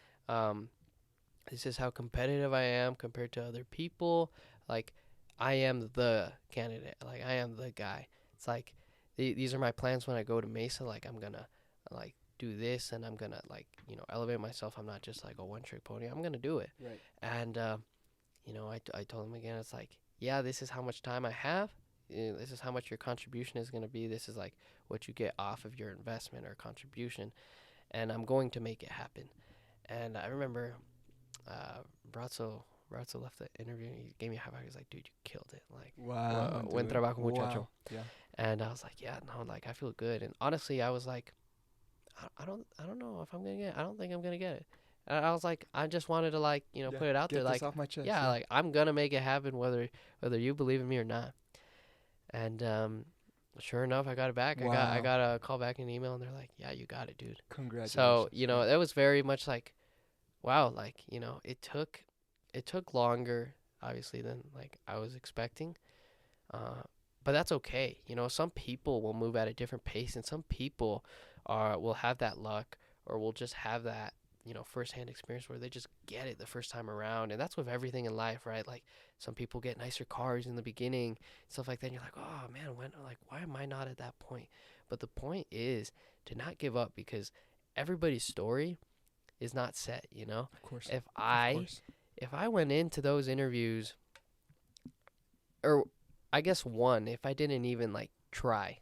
This is how competitive I am compared to other people. Like, I am the candidate. Like, I am the guy. It's like, these are my plans when I go to Mesa. Like, I'm going to, like, do this, and I'm going to, like, elevate myself. I'm not just, like, a one-trick pony. I'm going to do it. Right. And, I told him again, it's like, yeah, this is how much time I have. This is how much your contribution is going to be. This is, like, what you get off of your investment or contribution. And I'm going to make it happen. And I remember Brazzo left the interview, and he gave me a high five. He was like, dude, you killed it. Like, buen trabajo, muchacho. Yeah. And I was like, yeah, no, like, I feel good. And honestly, I was like, I don't know if I'm going to get it. I don't think I'm going to get it. And I was like, I just wanted to, like, put it out there. Like, off my chest, yeah, like, I'm going to make it happen whether you believe in me or not. And sure enough, I got it back. I got a call back in email, and they're like, yeah, you got it, dude. Congratulations. So, that was very much like, wow, like, it took longer, obviously, than, like, I was expecting. But that's okay. Some people will move at a different pace, and some people will have that luck or will just have that, firsthand experience where they just get it the first time around. And that's with everything in life, right? Like, some people get nicer cars in the beginning, stuff like that. And you're like, oh, man, why am I not at that point? But the point is to not give up, because everybody's story is not set, Of course. If I went into those interviews, or I guess if I didn't even, like, try,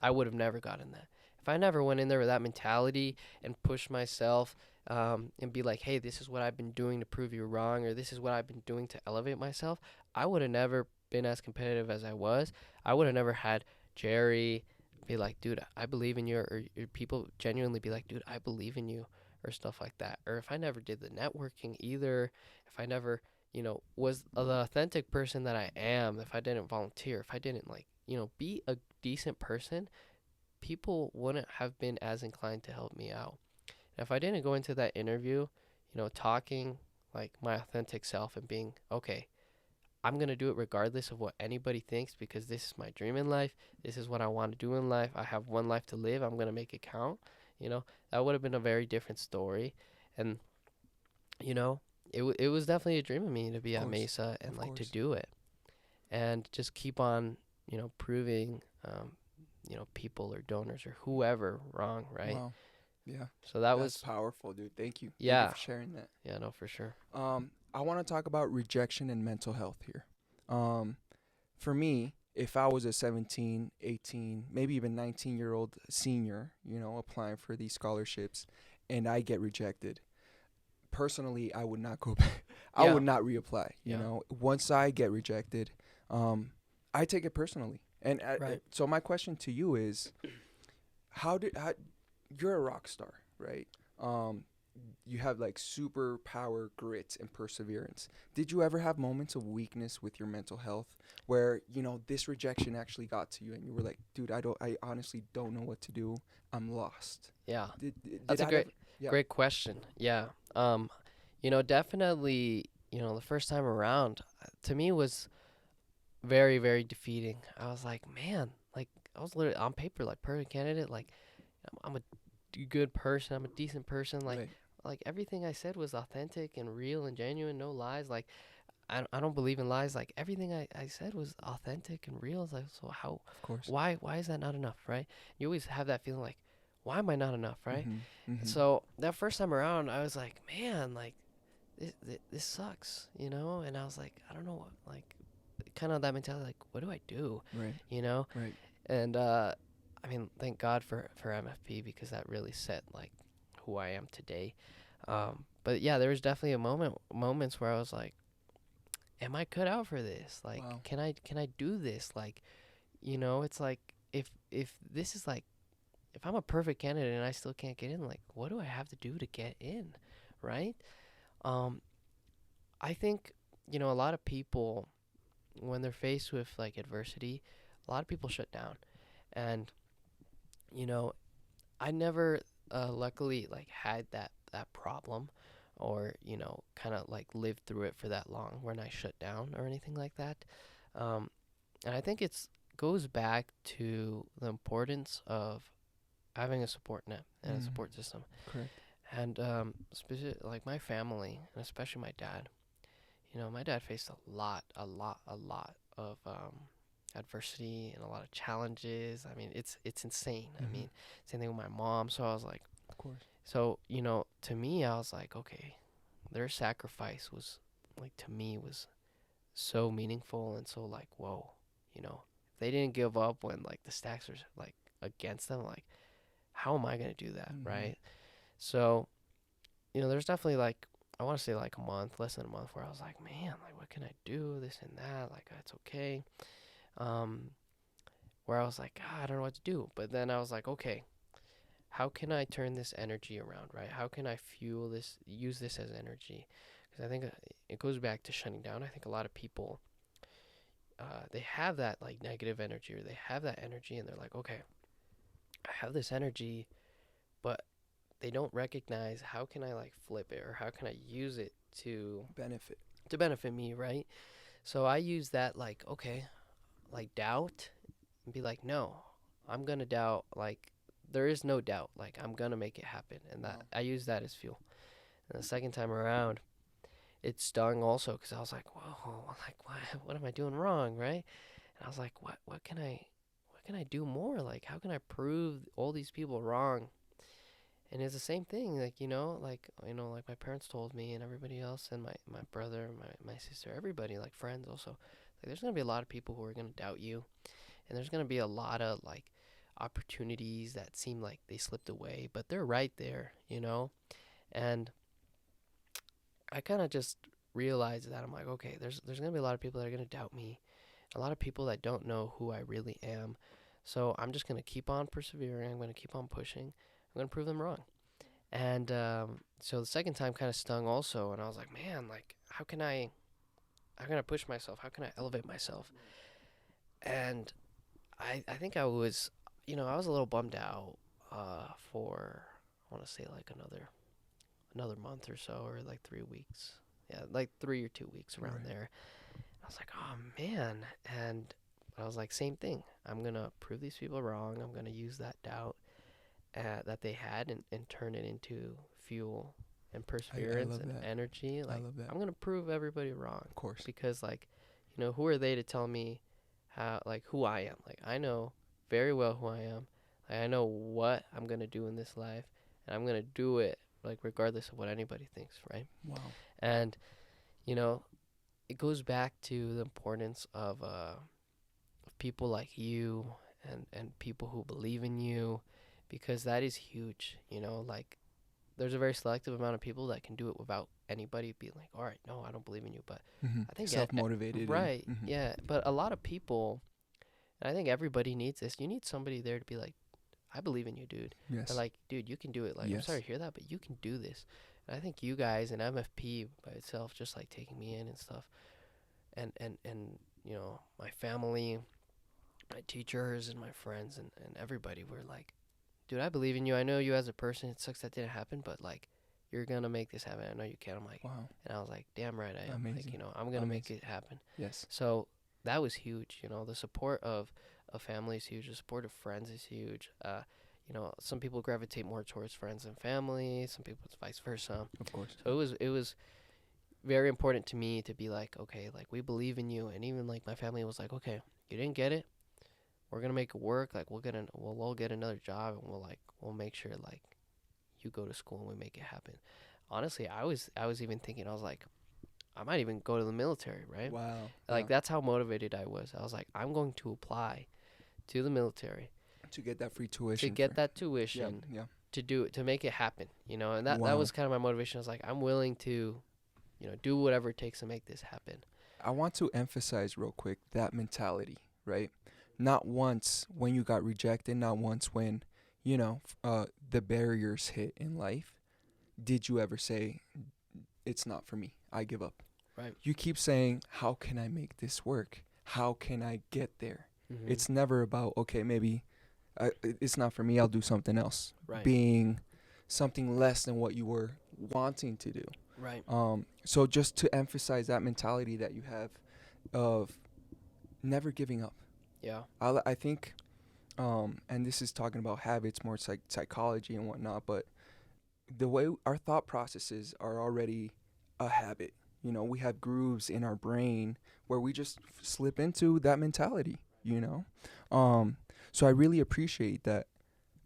I would have never gotten that. If I never went in there with that mentality and pushed myself and be like, hey, this is what I've been doing to prove you wrong, or this is what I've been doing to elevate myself, I would have never been as competitive as I was. I would have never had Jerry be like, dude, I believe in you, or people genuinely be like, dude, I believe in you, or stuff like that. Or if I never did the networking either, if I never, was the authentic person that I am, if I didn't volunteer, if I didn't, like, be a decent person, people wouldn't have been as inclined to help me out. And if I didn't go into that interview, talking like my authentic self and being, okay, I'm going to do it regardless of what anybody thinks because this is my dream in life. This is what I want to do in life. I have one life to live. I'm going to make it count. That would have been a very different story. And, it was definitely a dream of me to be at Mesa and like to do it and just keep on, proving, people or donors or whoever wrong. Right. Wow. Yeah. So that's was powerful, dude. Thank you. Yeah. Thank you for sharing that. Yeah, no, for sure. I want to talk about rejection and mental health here. For me, if I was a 17, 18, maybe even 19-year-old senior, applying for these scholarships and I get rejected, personally, I would not go back. I would not reapply. Once I get rejected, I take it personally. And so my question to you is, how you're a rock star, right? You have like superpower grit and perseverance. Did you ever have moments of weakness with your mental health where, this rejection actually got to you and you were like, dude, I honestly don't know what to do. I'm lost. Yeah. Did That's a great question. Yeah. Definitely, the first time around to me was very, very defeating. I was like, man, like I was literally on paper, like perfect candidate. Like I'm a good person. I'm a decent person. Like, Right. Like everything I said was authentic and real and genuine. No lies. Like I don't believe in lies. Like everything I said was authentic and real. It's like, so how, Of course. why is that not enough? Right. You always have that feeling like, why am I not enough? Right. Mm-hmm. So that first time around, I was like, man, like this sucks, And I was like, I don't know what, like, kind of that mentality, like, what do I do? Right. Right. And thank God for MFP because that really set like who I am today. But yeah, there was definitely moments where I was like, am I cut out for this? Like, Wow. can I do this? Like, it's like if this is like, if I'm a perfect candidate and I still can't get in, like, what do I have to do to get in? Right. I think, a lot of people, when they're faced with like adversity, a lot of people shut down. And, I never, luckily, like had that problem or, kind of like lived through it for that long when I shut down or anything like that. And I think goes back to the importance of having a support net and a support system. Correct. And like my family, and especially my dad, my dad faced a lot of adversity and a lot of challenges. I mean, it's insane. I mean, same thing with my mom. So I was like, of course. So, to me, I was like, okay, their sacrifice was like, to me, was so meaningful and so like, whoa, if they didn't give up when like the stacks are like against them, like, how am I going to do that? Right. So, there's definitely like, I want to say like a month, less than a month, where I was like, man, like, what can I do? This and that, like, it's okay. Where I was like, I don't know what to do. But then I was like, okay, how can I turn this energy around, right? How can I fuel this, use this as energy? Because I think it goes back to shutting down. I think a lot of people, they have that like negative energy, or they have that energy and they're like, okay, I have this energy, but they don't recognize how can I like flip it, or how can I use it to benefit me, right? So I use that like, okay, like doubt, and be like, no, I'm gonna doubt. Like, there is no doubt. Like, I'm gonna make it happen, and that I use that as fuel. And the second time around, it stung also because I was like, whoa, like what am I doing wrong, right? And I was like, what can I do more? Like, how can I prove all these people wrong? And it's the same thing, like, like my parents told me, and everybody else, and my brother, my sister, everybody, like friends also. Like, there's going to be a lot of people who are going to doubt you. And there's going to be a lot of, like, opportunities that seem like they slipped away. But they're right there, And I kind of just realized that. I'm like, okay, there's going to be a lot of people that are going to doubt me. A lot of people that don't know who I really am. So I'm just going to keep on persevering. I'm going to keep on pushing. I'm going to prove them wrong. And so the second time kind of stung also. And I was like, man, like, how can I push myself? How can I elevate myself? And I think I was, I was a little bummed out for, I want to say like another month or so, or like 3 weeks. Yeah, like 3 or 2 weeks around Right. there. I was like, oh man. And I was like, same thing. I'm going to prove these people wrong. I'm going to use that doubt that they had and turn it into fuel and perseverance love and that. energy. I Like, love that. I'm going to prove everybody wrong. Of course. Because, like, who are they to tell me who I am? Like, I know very well who I am. Like, I know what I'm going to do in this life. And I'm going to do it, like, regardless of what anybody thinks, right? Wow. And, it goes back to the importance of people like you and people who believe in you, because that is huge. Like, there's a very selective amount of people that can do it without anybody being like, all right, no, I don't believe in you. But I think Self-motivated. right, yeah. But a lot of people, and I think everybody needs this. You need somebody there to be like, I believe in you, dude. Yes. Or like, dude, you can do it. Like, I'm Yes. sorry to hear that, but you can do this. And I think you guys and MFP by itself, just like taking me in and stuff, and my family, my teachers and my friends and everybody were like, dude, I believe in you. I know you as a person. It sucks that didn't happen, but like, you're gonna make this happen. I know you can. I'm like, Wow. and I was like, damn right I am. Amazing. Like, I'm gonna make it happen. Yes. So that was huge. The support of a family is huge. The support of friends is huge. Some people gravitate more towards friends than family. Some people it's vice versa. Of course. So it was very important to me to be like, okay, like, we believe in you. And even like my family was like, okay, you didn't get it, we're gonna make it work. Like, we'll all get another job, and we'll make sure like you go to school and we make it happen. Honestly, I was even thinking, I was like, I might even go to the military, right? Wow. Like, that's how motivated I was. I was like, I'm going to apply to the military to get that free tuition. to get that tuition, Yeah. to make it happen, and that Wow. was kind of my motivation. I was like, I'm willing to, do whatever it takes to make this happen. I want to emphasize real quick that mentality, right? Not once when you got rejected, not once when, the barriers hit in life, did you ever say, it's not for me, I give up. Right. You keep saying, how can I make this work? How can I get there? Mm-hmm. It's never about, okay, maybe it's not for me, I'll do something else. Right. Being something less than what you were wanting to do. Right. So just to emphasize that mentality that you have of never giving up. Yeah. I think, and this is talking about habits, more psychology and whatnot, but the way our thought processes are already a habit. We have grooves in our brain where we just slip into that mentality, So I really appreciate that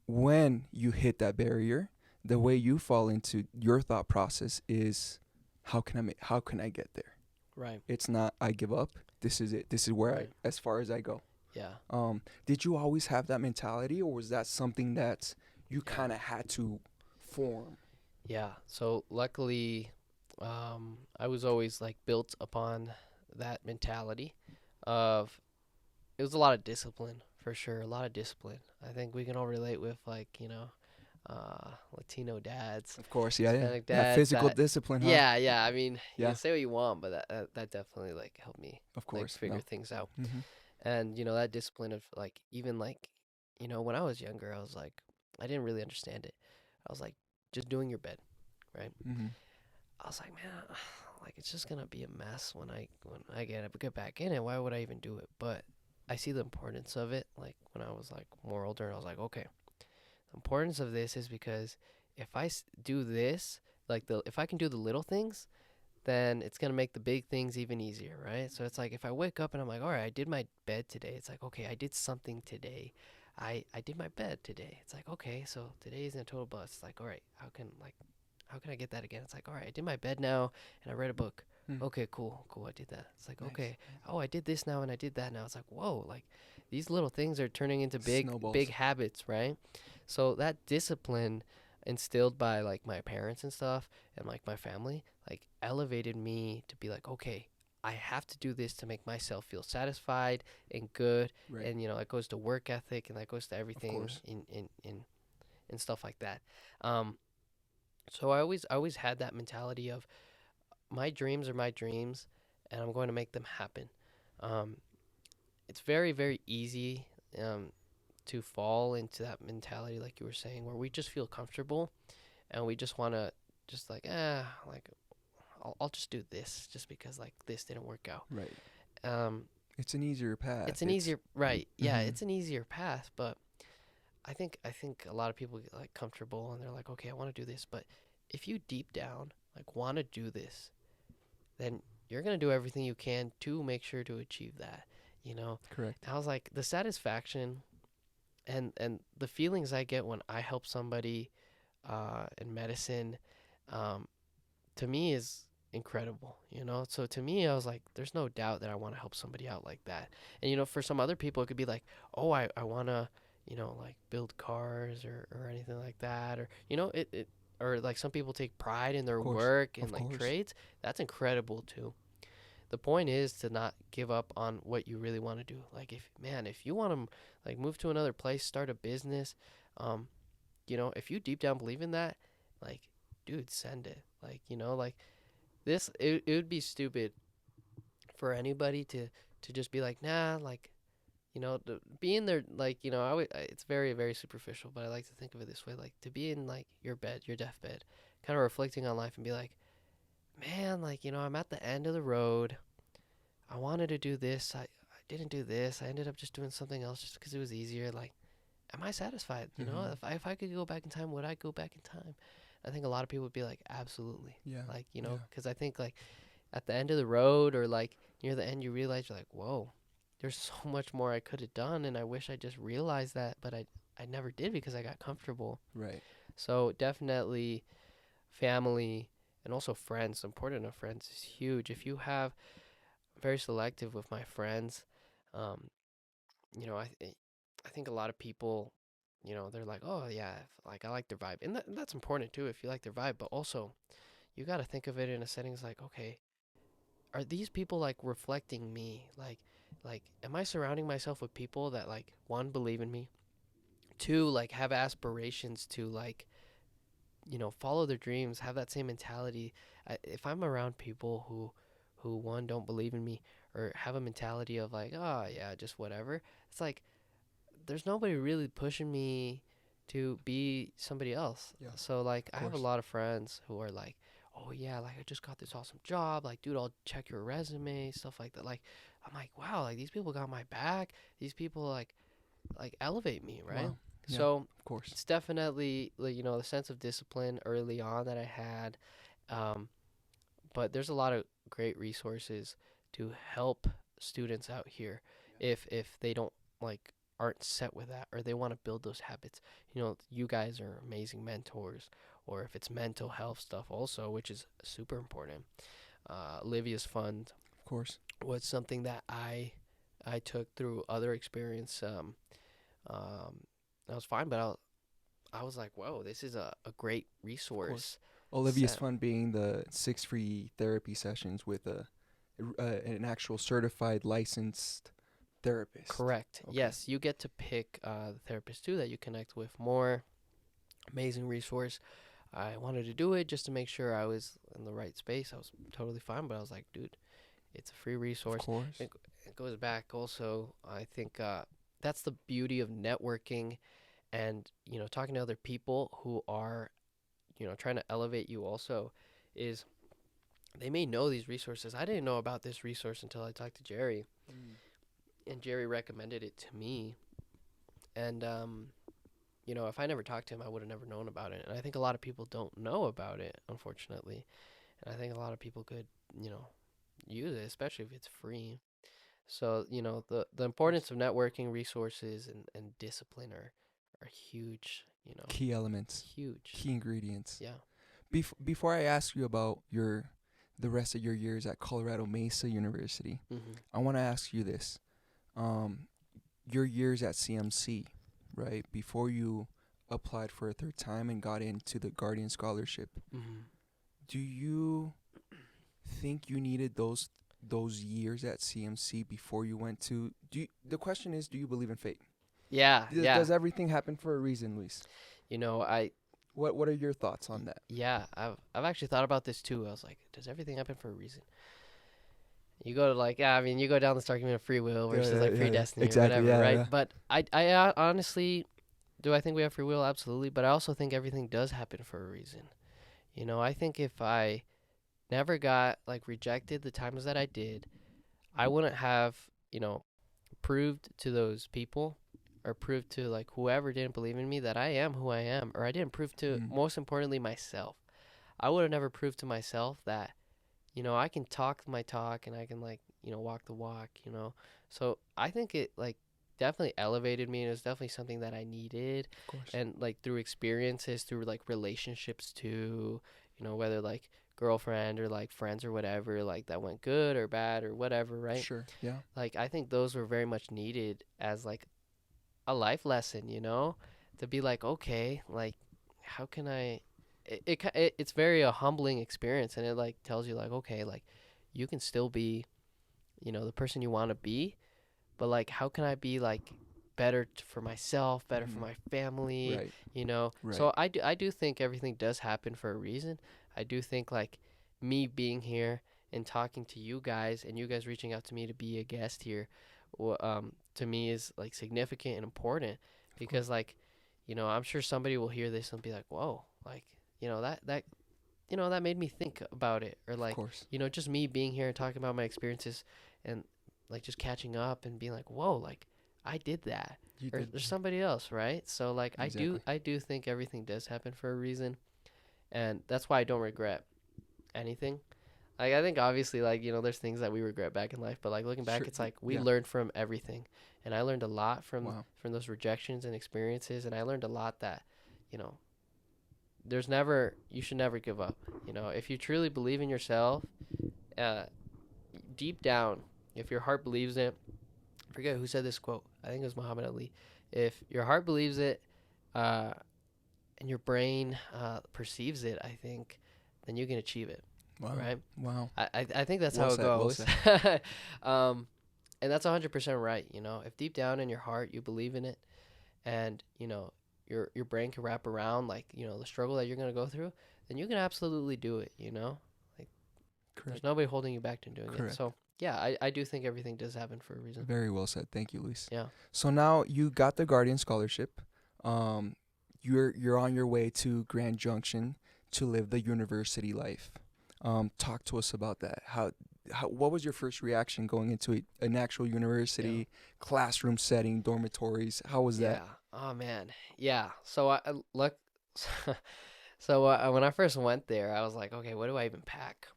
when you hit that barrier, the way you fall into your thought process is, how can I get there? Right. It's not, I give up. This is it. This is where Right. as far as I go. Yeah. Did you always have that mentality, or was that something that you Yeah. kind of had to form? Yeah. So luckily, I was always like built upon that mentality of, it was a lot of discipline for sure. A lot of discipline. I think we can all relate with like, Latino dads. Of course, yeah. Hispanic That dads, physical that- discipline, huh? Yeah. I mean, you Yeah. can say what you want, but that definitely like helped me Of like course. figure No. things out. Mm-hmm. And that discipline of like, even like, when I was younger, I was like, I didn't really understand it. I was like, just doing your bed, right? Mm-hmm. I was like, man, like, it's just gonna be a mess when I get back in it. Why would I even do it? But I see the importance of it. Like, when I was like more older, and I was like, okay, the importance of this is because if I do this, like, if I can do the little things, then it's gonna make the big things even easier, right? So it's like, if I wake up and I'm like, all right, I did my bed today. It's like, okay, I did something today. I did my bed today. It's like, okay, so today isn't a total bust. It's like, all right, how can I get that again? It's like, all right, I did my bed now and I read a book. Mm. Okay, cool, I did that. It's like, Nice. okay, oh, I did this now and I did that now. It's like, whoa, like, these little things are turning into Snowballs. big habits, right? So that discipline instilled by like my parents and stuff and like my family, like, elevated me to be like, okay, I have to do this to make myself feel satisfied and good. Right. And it goes to work ethic, and that goes to everything course. in stuff like that. So I always had that mentality of, my dreams are my dreams, and I'm going to make them happen. It's very, very easy to fall into that mentality, like you were saying, where we just feel comfortable and we just want to just like, like I'll just do this just because like this didn't work out. Right. Um, It's an easier path. it's an easier, right. Yeah, Mhm. it's an easier path, but I think a lot of people get like comfortable and they're like, okay, I want to do this, but if you deep down like want to do this, then you're going to do everything you can to make sure to achieve that, you know? Correct. And I was like, the satisfaction and the feelings I get when I help somebody in medicine, to me is incredible, you know? So to me, I was like, there's no doubt that I want to help somebody out like that. And, you know, for some other people, it could be like, oh, I want to, you know, like build cars or anything like that. Or, you know, or like some people take pride in their Of course. work and Of like course. trades. That's incredible too. The point is to not give up on what you really want to do. Like if you want to like move to another place, start a business, you know, if you deep down believe in that, like, dude, send it. Like, you know, like it would be stupid for anybody to just be like, nah, like, you know, being there, like, you know, it's very, very superficial, but I like to think of it this way, like, to be in, like, your deathbed, kind of reflecting on life and be like, man, like, you know, I'm at the end of the road. I wanted to do this. I didn't do this. I ended up just doing something else just because it was easier. Like, am I satisfied? You know, Mhm. if I could go back in time, would I go back in time? I think a lot of people would be like, absolutely. Yeah. Like, you know, Yeah. because I think, like, at the end of the road or, like, near the end, you realize you're like, whoa, there's so much more I could have done. And I wish I just realized that, but I never did because I got comfortable. Right. So definitely family and also friends, important of friends is huge. If you have very selective with my friends, um, you know, I think a lot of people, you know, they're like, oh yeah, like I like their vibe, and that's important too if you like their vibe. But also, you got to think of it in a setting like, okay, are these people like reflecting me? Like, am I surrounding myself with people that like one believe in me, two like have aspirations to like, you know, follow their dreams, have that same mentality. If I'm around people who one don't believe in me or have a mentality of like, oh yeah, just whatever, it's like there's nobody really pushing me to be somebody else. Yeah. So like I have a course. lot of friends who are like, oh yeah, like I just got this awesome job, like dude, I'll check your resume, stuff like that. Like I'm like, wow, like these people got my back. These people like elevate me, right? Wow. Yeah. So Of course. it's definitely like, you know, the sense of discipline early on that I had, um, but there's a lot of great resources to help students out here if they don't like aren't set with that or they want to build those habits. You know, you guys are amazing mentors, or if it's mental health stuff also, which is super important. Olivia's fund Of course. was something that I took through other experience. I was fine, but I was like, whoa, this is a great resource. Olivia's Set. Fund being the 6 free therapy sessions with an actual certified licensed therapist. Correct. Okay. Yes, you get to pick the therapist too that you connect with more. Amazing resource. I wanted to do it just to make sure I was in the right space. I was totally fine, but I was like, dude, it's a free Of resource. course. It goes back also. I think that's the beauty of networking and, you know, talking to other people who are, you know, trying to elevate you also is they may know these resources. I didn't know about this resource until I talked to Jerry, and Jerry recommended it to me. And, you know, if I never talked to him, I would have never known about it. And I think a lot of people don't know about it, unfortunately. And I think a lot of people could, you know, use it, especially if it's free. So, you know, the importance of networking, resources, and discipline are huge, you know, Key elements, huge. key ingredients. Yeah. Before I ask you about the rest of your years at Colorado Mesa University, Mm-hmm. I want to ask you this. Your years at CMC, right? Before you applied for a third time and got into the Guardian Scholarship, Mm-hmm. do you think you needed those years at CMC before you went to the question is, do you believe in fate? Yeah, yeah. Does everything happen for a reason, Luis? You know, What are your thoughts on that? yeah, I've actually thought about this too. I was like, does everything happen for a reason? You go to like, yeah, I mean, you go down this argument of free will versus like predestiny Exactly, or whatever, right? yeah. But I honestly, do I think we have free will? Absolutely. But I also think everything does happen for a reason. You know, I think if I never got like rejected the times that I did, I wouldn't have, you know, proved to those people or proved to like whoever didn't believe in me that I am who I am, or I didn't prove to, most importantly, myself. I would have never proved to myself that, you know, I can talk my talk and I can like, you know, walk the walk, you know. So I think it like definitely elevated me, and it was definitely something that I needed. Of course. And like through experiences, through like relationships too, you know, whether like girlfriend or like friends or whatever, like that went good or bad or whatever, right? Sure. Yeah. Like I think those were very much needed as like a life lesson, you know, to be like, okay, like how can I it's very a humbling experience, and it like tells you like, okay, like you can still be, you know, the person you want to be, but like how can I be like better for myself, better for my family, Right. you know. Right. So I do think everything does happen for a reason. I do think like me being here and talking to you guys and you guys reaching out to me to be a guest here to me is like significant and important, because like, you know, I'm sure somebody will hear this and be like, whoa, like, you know, that you know, that made me think about it, or like, you know, just me being here and talking about my experiences and like just catching up and being like, whoa, like I did that, or there's somebody else, right? So like Exactly. I do think everything does happen for a reason, and that's why I don't regret anything. Like I think obviously like, you know, there's things that we regret back in life, but like looking back, Sure. it's like we learned from everything, and I learned a lot from those rejections and experiences, and I learned a lot that, you know, you should never give up. You know, if you truly believe in yourself, deep down, if your heart believes it, I forget who said this quote. I think it was Muhammad Ali. If your heart believes it, and your brain perceives it, I think, then you can achieve it. Wow. Right? Wow. I think that's Well how said, it well goes. And that's 100% right. You know, if deep down in your heart you believe in it, and you know your brain can wrap around like, you know, the struggle that you're gonna go through, then you can absolutely do it. You know, like there's nobody holding you back to doing it. So yeah, I do think everything does happen for a reason. Very well said. Thank you, Luis. Yeah. So now you got the Guardian Scholarship. You're on your way to Grand Junction to live the university life. Talk to us about that. How what was your first reaction going into an actual university classroom setting, dormitories? How was that? Yeah. Oh man. Yeah. So I look. So when I first went there, I was like, okay, what do I even pack?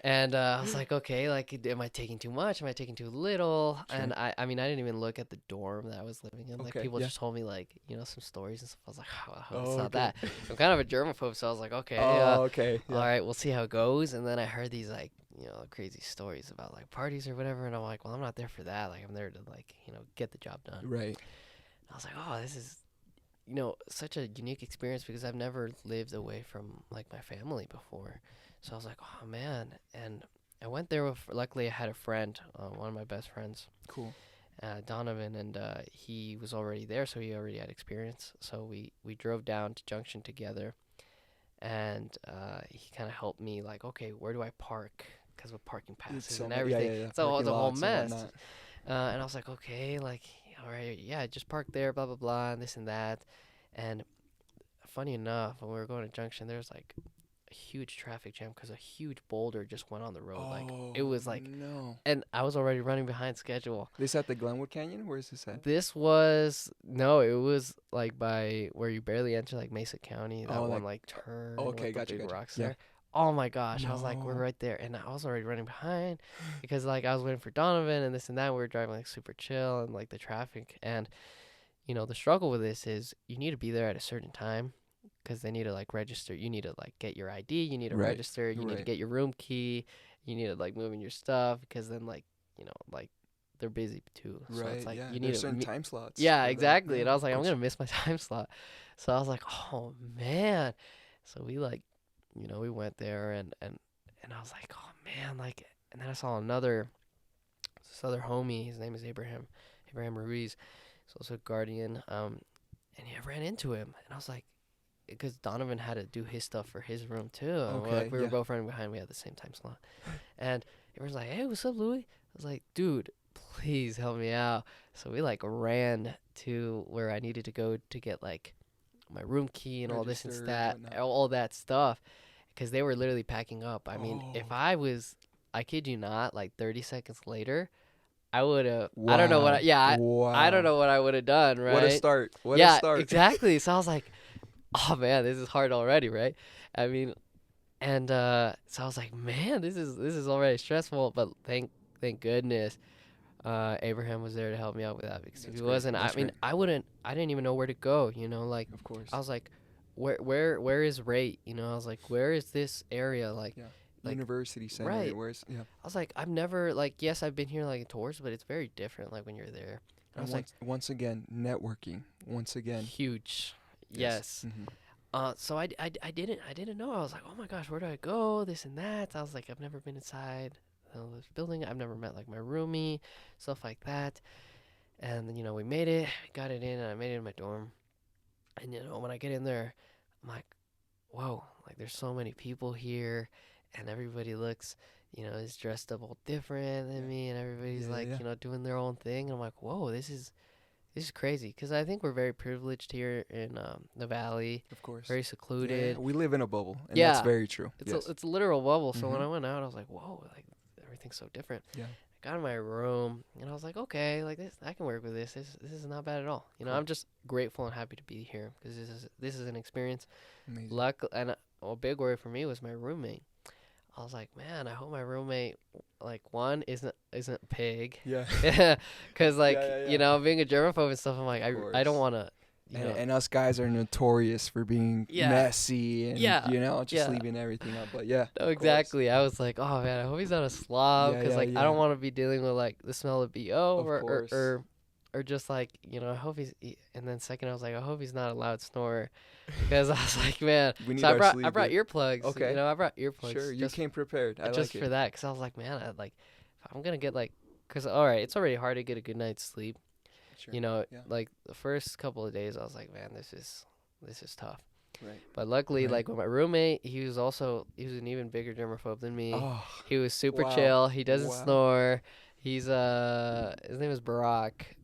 And I was like, okay, like, am I taking too much? Am I taking too little? Sure. And I mean, I didn't even look at the dorm that I was living in. Like, Okay, people yeah. just told me, like, you know, some stories and stuff. I was like, oh, it's Oh, not okay. that. I'm kind of a germaphobe, so I was like, okay, Okay. all right, we'll see how it goes. And then I heard these, like, you know, crazy stories about, like, parties or whatever. And I'm like, well, I'm not there for that. Like, I'm there to, like, you know, get the job done. Right. And I was like, oh, this is, you know, such a unique experience, because I've never lived away from, like, my family before. So I was like, oh, man. And I went there with, luckily I had a friend, one of my best friends. Cool. Donovan, and he was already there, so he already had experience. So we drove down to Junction together, and he kind of helped me, like, okay, where do I park? Because with parking passes and everything. So it was a whole mess. And I was like, okay, like, all right, yeah, just park there, blah, blah, blah, and this and that. And funny enough, when we were going to Junction, there was, like, a huge traffic jam because a huge boulder just went on the road. Like, it was like, and I was already running behind schedule. This at the Glenwood Canyon? Where is this at? This was, no, it was like by where you barely enter, like Mesa County, that one like turn. Okay, with the big gotcha. rocks there. Oh my gosh, I was like, we're right there, and I was already running behind because like I was waiting for Donovan and this and that. We were driving like super chill, and like the traffic, and you know, the struggle with this is you need to be there at a certain time, because they need to like register. You need to like get your ID. You need to register. You need to get your room key. You need to like move in your stuff, because then like, you know, like they're busy too. So it's like you need certain time slots. Yeah, exactly. And I was like, I'm gonna miss my time slot. So I was like, oh man. So we like, you know, we went there, and I was like, oh man, like, and then I saw this other homie. His name is Abraham Ruiz. He's also a Guardian. And I ran into him, and I was like, because Donovan had to do his stuff for his room too. Okay, We were both running behind. We had the same time slot, and Everyone's like, hey, what's up, Louis? I was like, dude, please help me out. So we like ran to where I needed to go to get like my room key and all this and Register that, and whatnot. all that stuff, because they were literally packing up. I mean, Oh. if I kid you not, like 30 seconds later, I would have. I don't know what. I don't know what I would have done. Right. What a start. What yeah, a start. exactly. So I was like, oh man, this is hard already, right? I mean, and so I was like, man, this is already stressful. But thank goodness, Abraham was there to help me out with that, because if he wasn't, I mean, I didn't even know where to go. You know, like Of course. I was like, where is rate? You know, I was like, where is this area? Like, like University center. right. Where's I was like, I've never like, yes, I've been here like tours, but it's very different like when you're there. And I was like, once again, networking. Once again. huge. Yes. Mm-hmm. So I didn't know. I was like, oh my gosh, where do I go? This and that. I was like, I've never been inside this building. I've never met like my roomie, stuff like that. And then, you know, we made it, got it in, and I made it in my dorm. And you know, when I get in there, I'm like, whoa, like there's so many people here, and everybody looks, you know, is dressed up all different than me, and everybody's you know, doing their own thing. And I'm like, whoa, this is crazy, because I think we're very privileged here in the valley. Of course. Very secluded. Yeah, we live in a bubble, and Yeah. that's very true. It's a literal bubble. So when Mhm. I went out, I was like, whoa, like everything's so different. Yeah. I got in my room, and I was like, okay, like this, I can work with this. This is not bad at all. You know, Cool. I'm just grateful and happy to be here, because this is an experience. Amazing. Luck, and a big worry for me was my roommate. I was like, man, I hope my roommate, like, one isn't pig. Yeah. Because like Yeah. you know, being a germaphobe and stuff, I'm like, I don't course. want to. You know, And us guys are notorious for being Yeah. messy and, Yeah. you know, just Yeah. leaving everything up. But yeah. no, of exactly. I was like, oh man, I hope he's not a slob, Yeah, because yeah, like I yeah. don't want to be dealing with like the smell of BO Of or course. or just like, you know, I hope and then second I was like, I hope he's not a loud snorer, because I was like, man. We need So our I sleep brought gear. earplugs. Okay. You know, I brought earplugs. Sure, you just, came prepared. I just like for it. that, because I was like, man, if I'm gonna get like, because all right, it's already hard to get a good night's sleep. Sure. You know, Yeah. like the first couple of days, I was like, man, this is tough. Right. But luckily, Right. like with my roommate, he was an even bigger germaphobe than me. Oh, He was super Wow. chill. He doesn't Wow. snore. He's his name is Barack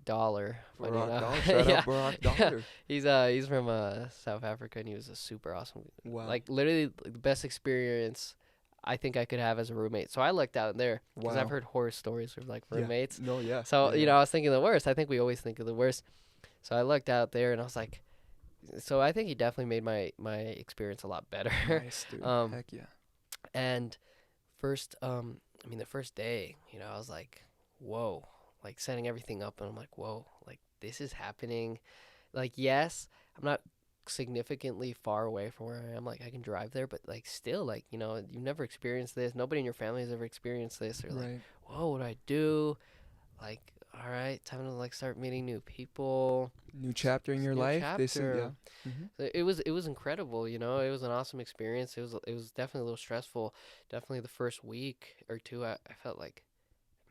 Dollar. funny Barack enough. Dollar. Shout Yeah. out Barack Yeah. Dollar. He's from South Africa, and he was a super awesome. Wow. Like literally the best experience I think I could have as a roommate. So I lucked out there, because Wow. I've heard horror stories of like Yeah. roommates. No, yeah. So yeah, you know, I was thinking the worst. I think we always think of the worst. So I lucked out there, and I was like, so I think he definitely made my experience a lot better. Nice, dude. Heck yeah. And the first day, you know, I was like, whoa, like setting everything up, and I'm like, whoa, like this is happening. Like, yes, I'm not significantly far away from where I am. Like, I can drive there, but like still, like, you know, you've never experienced this. Nobody in your family has ever experienced this. Or like, Right. whoa, what do I do? Like, all right, time to like start meeting new people. New chapter in your New life. This is chapter. Mhm. So it was incredible, you know. It was an awesome experience. It was definitely a little stressful. Definitely the first week or two, I felt like,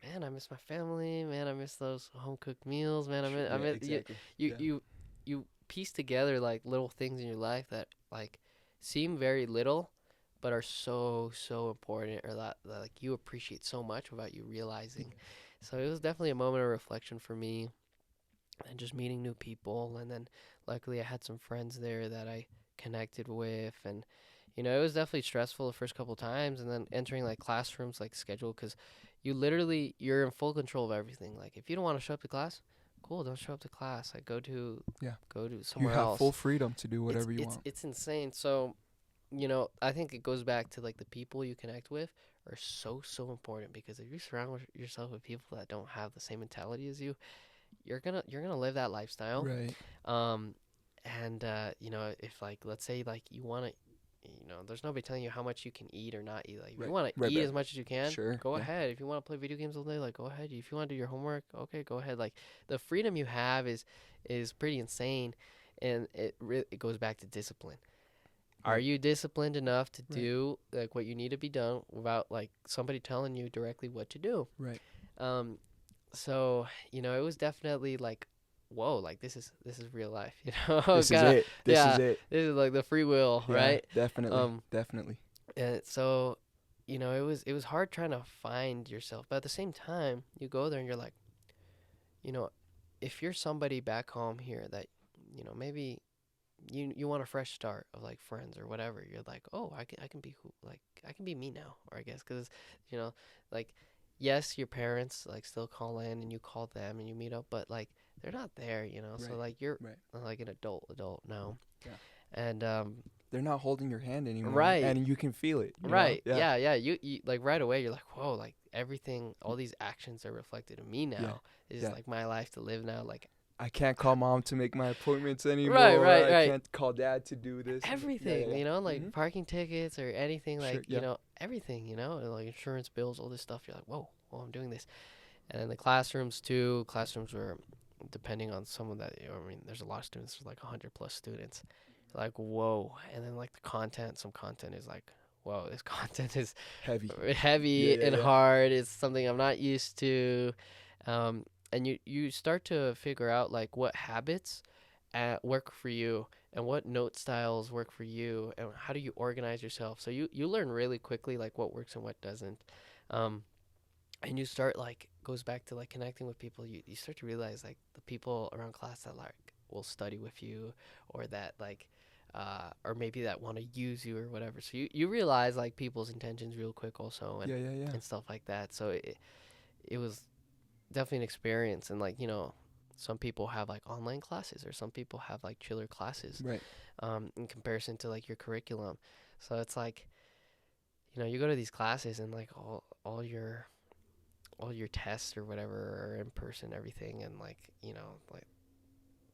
man, I miss my family. Man, I miss those home cooked meals. Man, Sure, I yeah, miss exactly. you Yeah. you piece together like little things in your life that like seem very little, but are so important, or that like you appreciate so much without you realizing. So it was definitely a moment of reflection for me, and just meeting new people. And then luckily I had some friends there that I connected with, and you know, it was definitely stressful the first couple times, and then entering like classrooms like scheduled, because you're in full control of everything. Like if you don't want to show up to class, cool, don't show up to class. Like go to somewhere You have else. full freedom to do whatever you want. It's insane. So, you know, I think it goes back to like the people you connect with are so important, because if you surround yourself with people that don't have the same mentality as you, you're gonna live that lifestyle. Right. And you know, if like let's say like you want to, you know, there's nobody telling you how much you can eat or not eat. Like if Right. you want to Right, eat right. as much as you can, Sure, go yeah. ahead. If you want to play video games all day, like go ahead. If you want to do your homework, okay, go ahead. Like the freedom you have is pretty insane, and it goes back to discipline. Are Right. you disciplined enough to Right. do like what you need to be done without like somebody telling you directly what to do? Right. So you know, it was definitely like, whoa, like this is real life. You know, This is it. This yeah. is it. This is like the free will, Yeah, right? Definitely. Definitely. And so, it was hard trying to find yourself. But at the same time, you go there and you're like, you know, if you're somebody back home here that, maybe you want a fresh start of like friends or whatever, you're like, oh, I can be I can be me now, or I guess, because like, yes, your parents like still call in and you call them and you meet up, but like they're not there, Right. So like you're Right. like an adult now. Yeah. And They're not holding your hand anymore. Right. And you can feel it. right, Yeah. yeah. You like right away you're like, whoa, like everything, all these actions are reflected in me now. Yeah. It's Yeah. like my life to live now. Like I can't call mom to make my appointments anymore. Right. I can't call dad to do this. everything, like Mhm. parking tickets or anything, Sure, like, yeah. everything, and, like insurance bills, all this stuff. You're like, whoa, I'm doing this. And then the classrooms too. Classrooms were, depending on someone that, I mean, there's a lot of students, there's like 100 plus students. Like, whoa. And then like the content, some content is like, whoa, this content is Heavy. heavy Yeah, and yeah. hard. It's something I'm not used to. And you start to figure out like what habits work for you and what note styles work for you and how do you organize yourself. So you learn really quickly like what works and what doesn't. And you start like, goes back to like connecting with people. You start to realize like the people around class that like will study with you, or that like or maybe that want to use you or whatever. So you realize like people's intentions real quick also, and Yeah. and stuff like that. So it was definitely an experience. And like, some people have like online classes, or some people have like chiller classes, Right. in comparison to like your curriculum. So it's like, you go to these classes and like all your tests or whatever are in person, everything, and like, like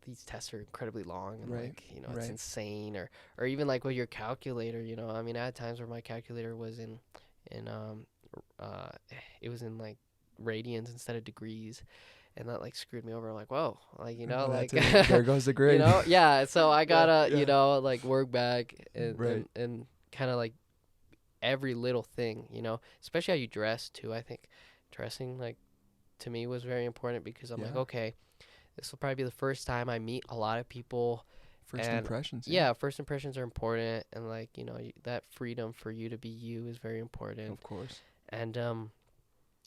these tests are incredibly long, and Right, like, it's right. insane. Or even like with your calculator, I mean, I had times where my calculator was in it was in like radians instead of degrees, and that like screwed me over. I'm like, whoa, like, like That's it. There goes the grade. yeah. So I gotta, yeah. like work back and Right. and kind of like every little thing, especially how you dress too. I think dressing, like, to me was very important, because I'm like, Yeah. okay, this will probably be the first time I meet a lot of people. First And impressions. Yeah, first impressions are important, and like, that freedom for you to be you is very important. Of course. And so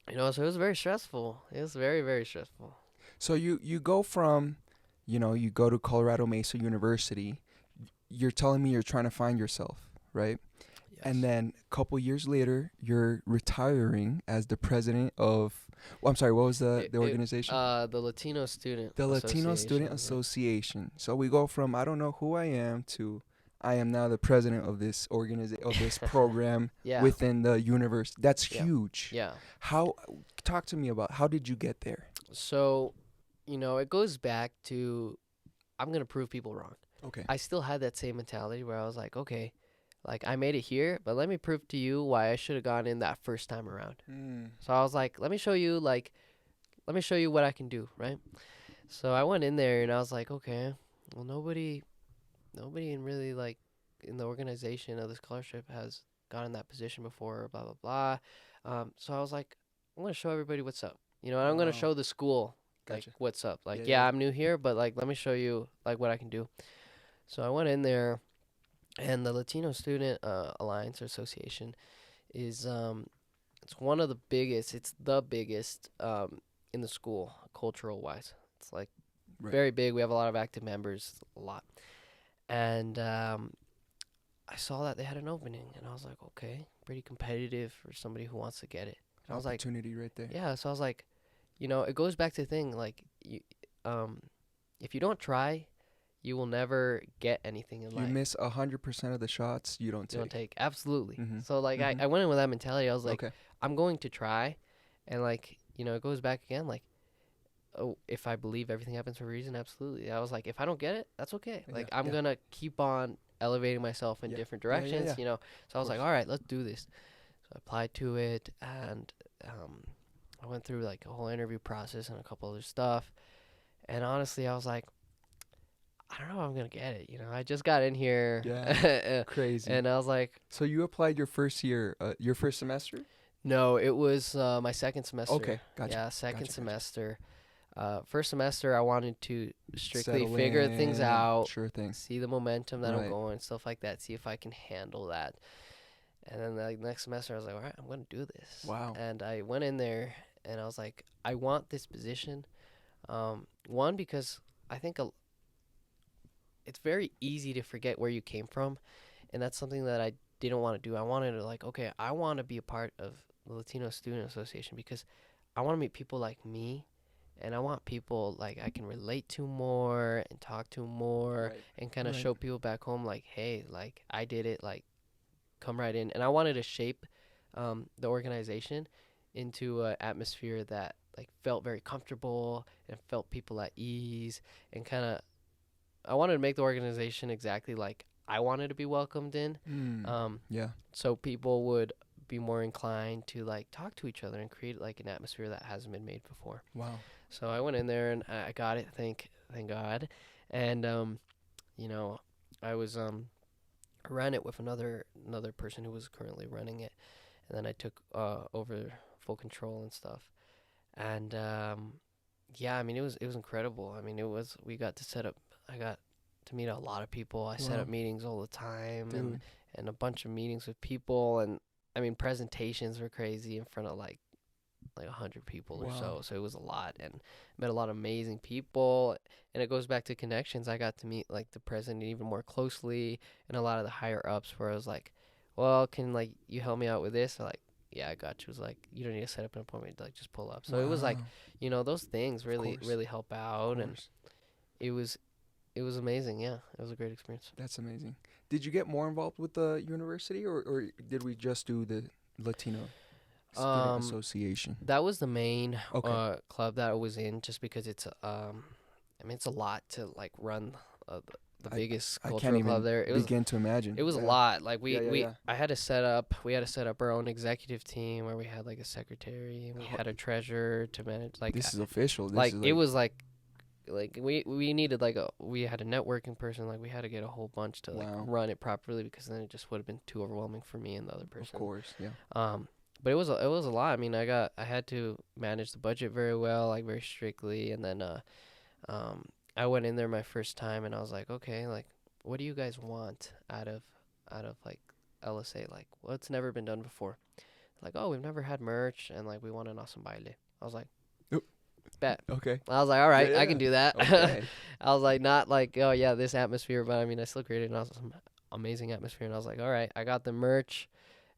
it was very stressful. It was very, very stressful. So you go from, you go to Colorado Mesa University. You're telling me you're trying to find yourself, right? Yes. And then a couple years later, you're retiring as the president of. Well, I'm sorry. What was the organization? The Latino Student. The Latino Student yeah. Association. So we go from I don't know who I am to I am now the president of this of this program Yeah. within the university. That's Yeah. huge. Yeah. Talk to me about how did you get there? So, it goes back to, I'm gonna prove people wrong. Okay. I still had that same mentality where I was like, okay, like I made it here, but let me prove to you why I should have gone in that first time around. So I was like, let me show you what I can do, right? So I went in there and I was like, okay, well, nobody in really like in the organization of the scholarship has gotten that position before, blah blah blah. So I was like, I'm gonna show everybody what's up, and I'm gonna Wow. show the school like Gotcha. what's up. Like, Yeah. I'm new here, but like let me show you like what I can do. So I went in there, and the Latino Student Alliance or Association is it's one of the biggest. It's the biggest in the school, cultural wise. It's like Right. very big. We have a lot of active members, a lot. And I saw that they had an opening, and I was like, okay, pretty competitive for somebody who wants to get it. And I was like, Opportunity right there. yeah. So I was like, it goes back to the thing, like, if you don't try, you will never get anything in You life. miss 100% of the shots you don't You don't take. take. Absolutely. Mhm. So like, Mhm. I went in with that mentality. I was like, Okay. I'm going to try, and like, it goes back again, like, oh, if I believe everything happens for a reason, absolutely. I was like, if I don't get it, that's okay. Like, Yeah, I'm yeah. gonna keep on elevating myself in Yeah. different Yeah, yeah, directions, yeah. So I was like, course. all right, let's do this. So I applied to it, and I went through like a whole interview process and a couple other stuff. And honestly, I was like, I don't know if I'm gonna get it. I just got in here. Yeah. Crazy. And I was like, So you applied your first year, your first semester? no, it was my second semester. Okay, gotcha. Yeah, second Gotcha. semester. First semester, I wanted to strictly Settle figure things in, out, Sure thing. see the momentum that I'm Right. going, stuff like that, see if I can handle that. And then like next semester, I was like, all right, I'm gonna do this. Wow. And I went in there, and I was like, I want this position. One, because I think it's very easy to forget where you came from, and that's something that I didn't want to do. I wanted to like, okay, I want to be a part of the Latino Student Association because I want to meet people like me, and I want people like I can relate to more and talk to more, Right. and kind of Right. show people back home like, hey, like I did it, like come right in. And I wanted to shape the organization into an atmosphere that like felt very comfortable and felt people at ease, and kind of I wanted to make the organization exactly like I wanted to be welcomed in. Yeah. So people would be more inclined to like talk to each other and create like an atmosphere that hasn't been made before. Wow. So I went in there and I got it, thank God. And you know, I was ran it with another person who was currently running it, and then I took over full control and stuff. And yeah, I mean it was incredible. I mean we got to set up. I got to meet a lot of people. I set Wow. up meetings all the time, Dude. and a bunch of meetings with people, and I mean presentations were crazy in front of like 100 people or so. Wow. So it was a lot, and met a lot of amazing people. And it goes back to connections. I got to meet like the president even more closely, and a lot of the higher ups where I was like, well, can like you help me out with this? They're like, yeah, I got you. It was like, you don't need to set up an appointment, like just pull up. So it was like, Wow. those things really course. really help out. Of And course. it was amazing. Yeah, it was a great experience. That's amazing. Did you get more involved with the university, or did we just do the Latino Student Association? That was the main Okay. club that I was in, just because it's I mean it's a lot to like run the I- biggest I can't cultural club even there. It was begin to imagine. a Yeah. lot. Like Yeah. I had to set up our own executive team where we had like a secretary and we had a treasurer to manage like This is official. This like is it was like we needed like we had a networking person, like we had to get a whole bunch to like Wow. run it properly, because then it just would have been too overwhelming for me and the other Of person. course. Yeah. But it was a lot. I mean, I had to manage the budget very well, like very strictly, and then I went in there my first time, and I was like, okay, like what do you guys want out of like LSA? Like what's never been done before? Like, oh, we've never had merch, and like we want an awesome baile. I was like, Oop. bet. Okay. I was like, all right, Yeah, I can do that. Okay. I was like, not like, oh yeah, this atmosphere, but I mean, I still created an awesome, amazing atmosphere, and I was like, all right, I got the merch,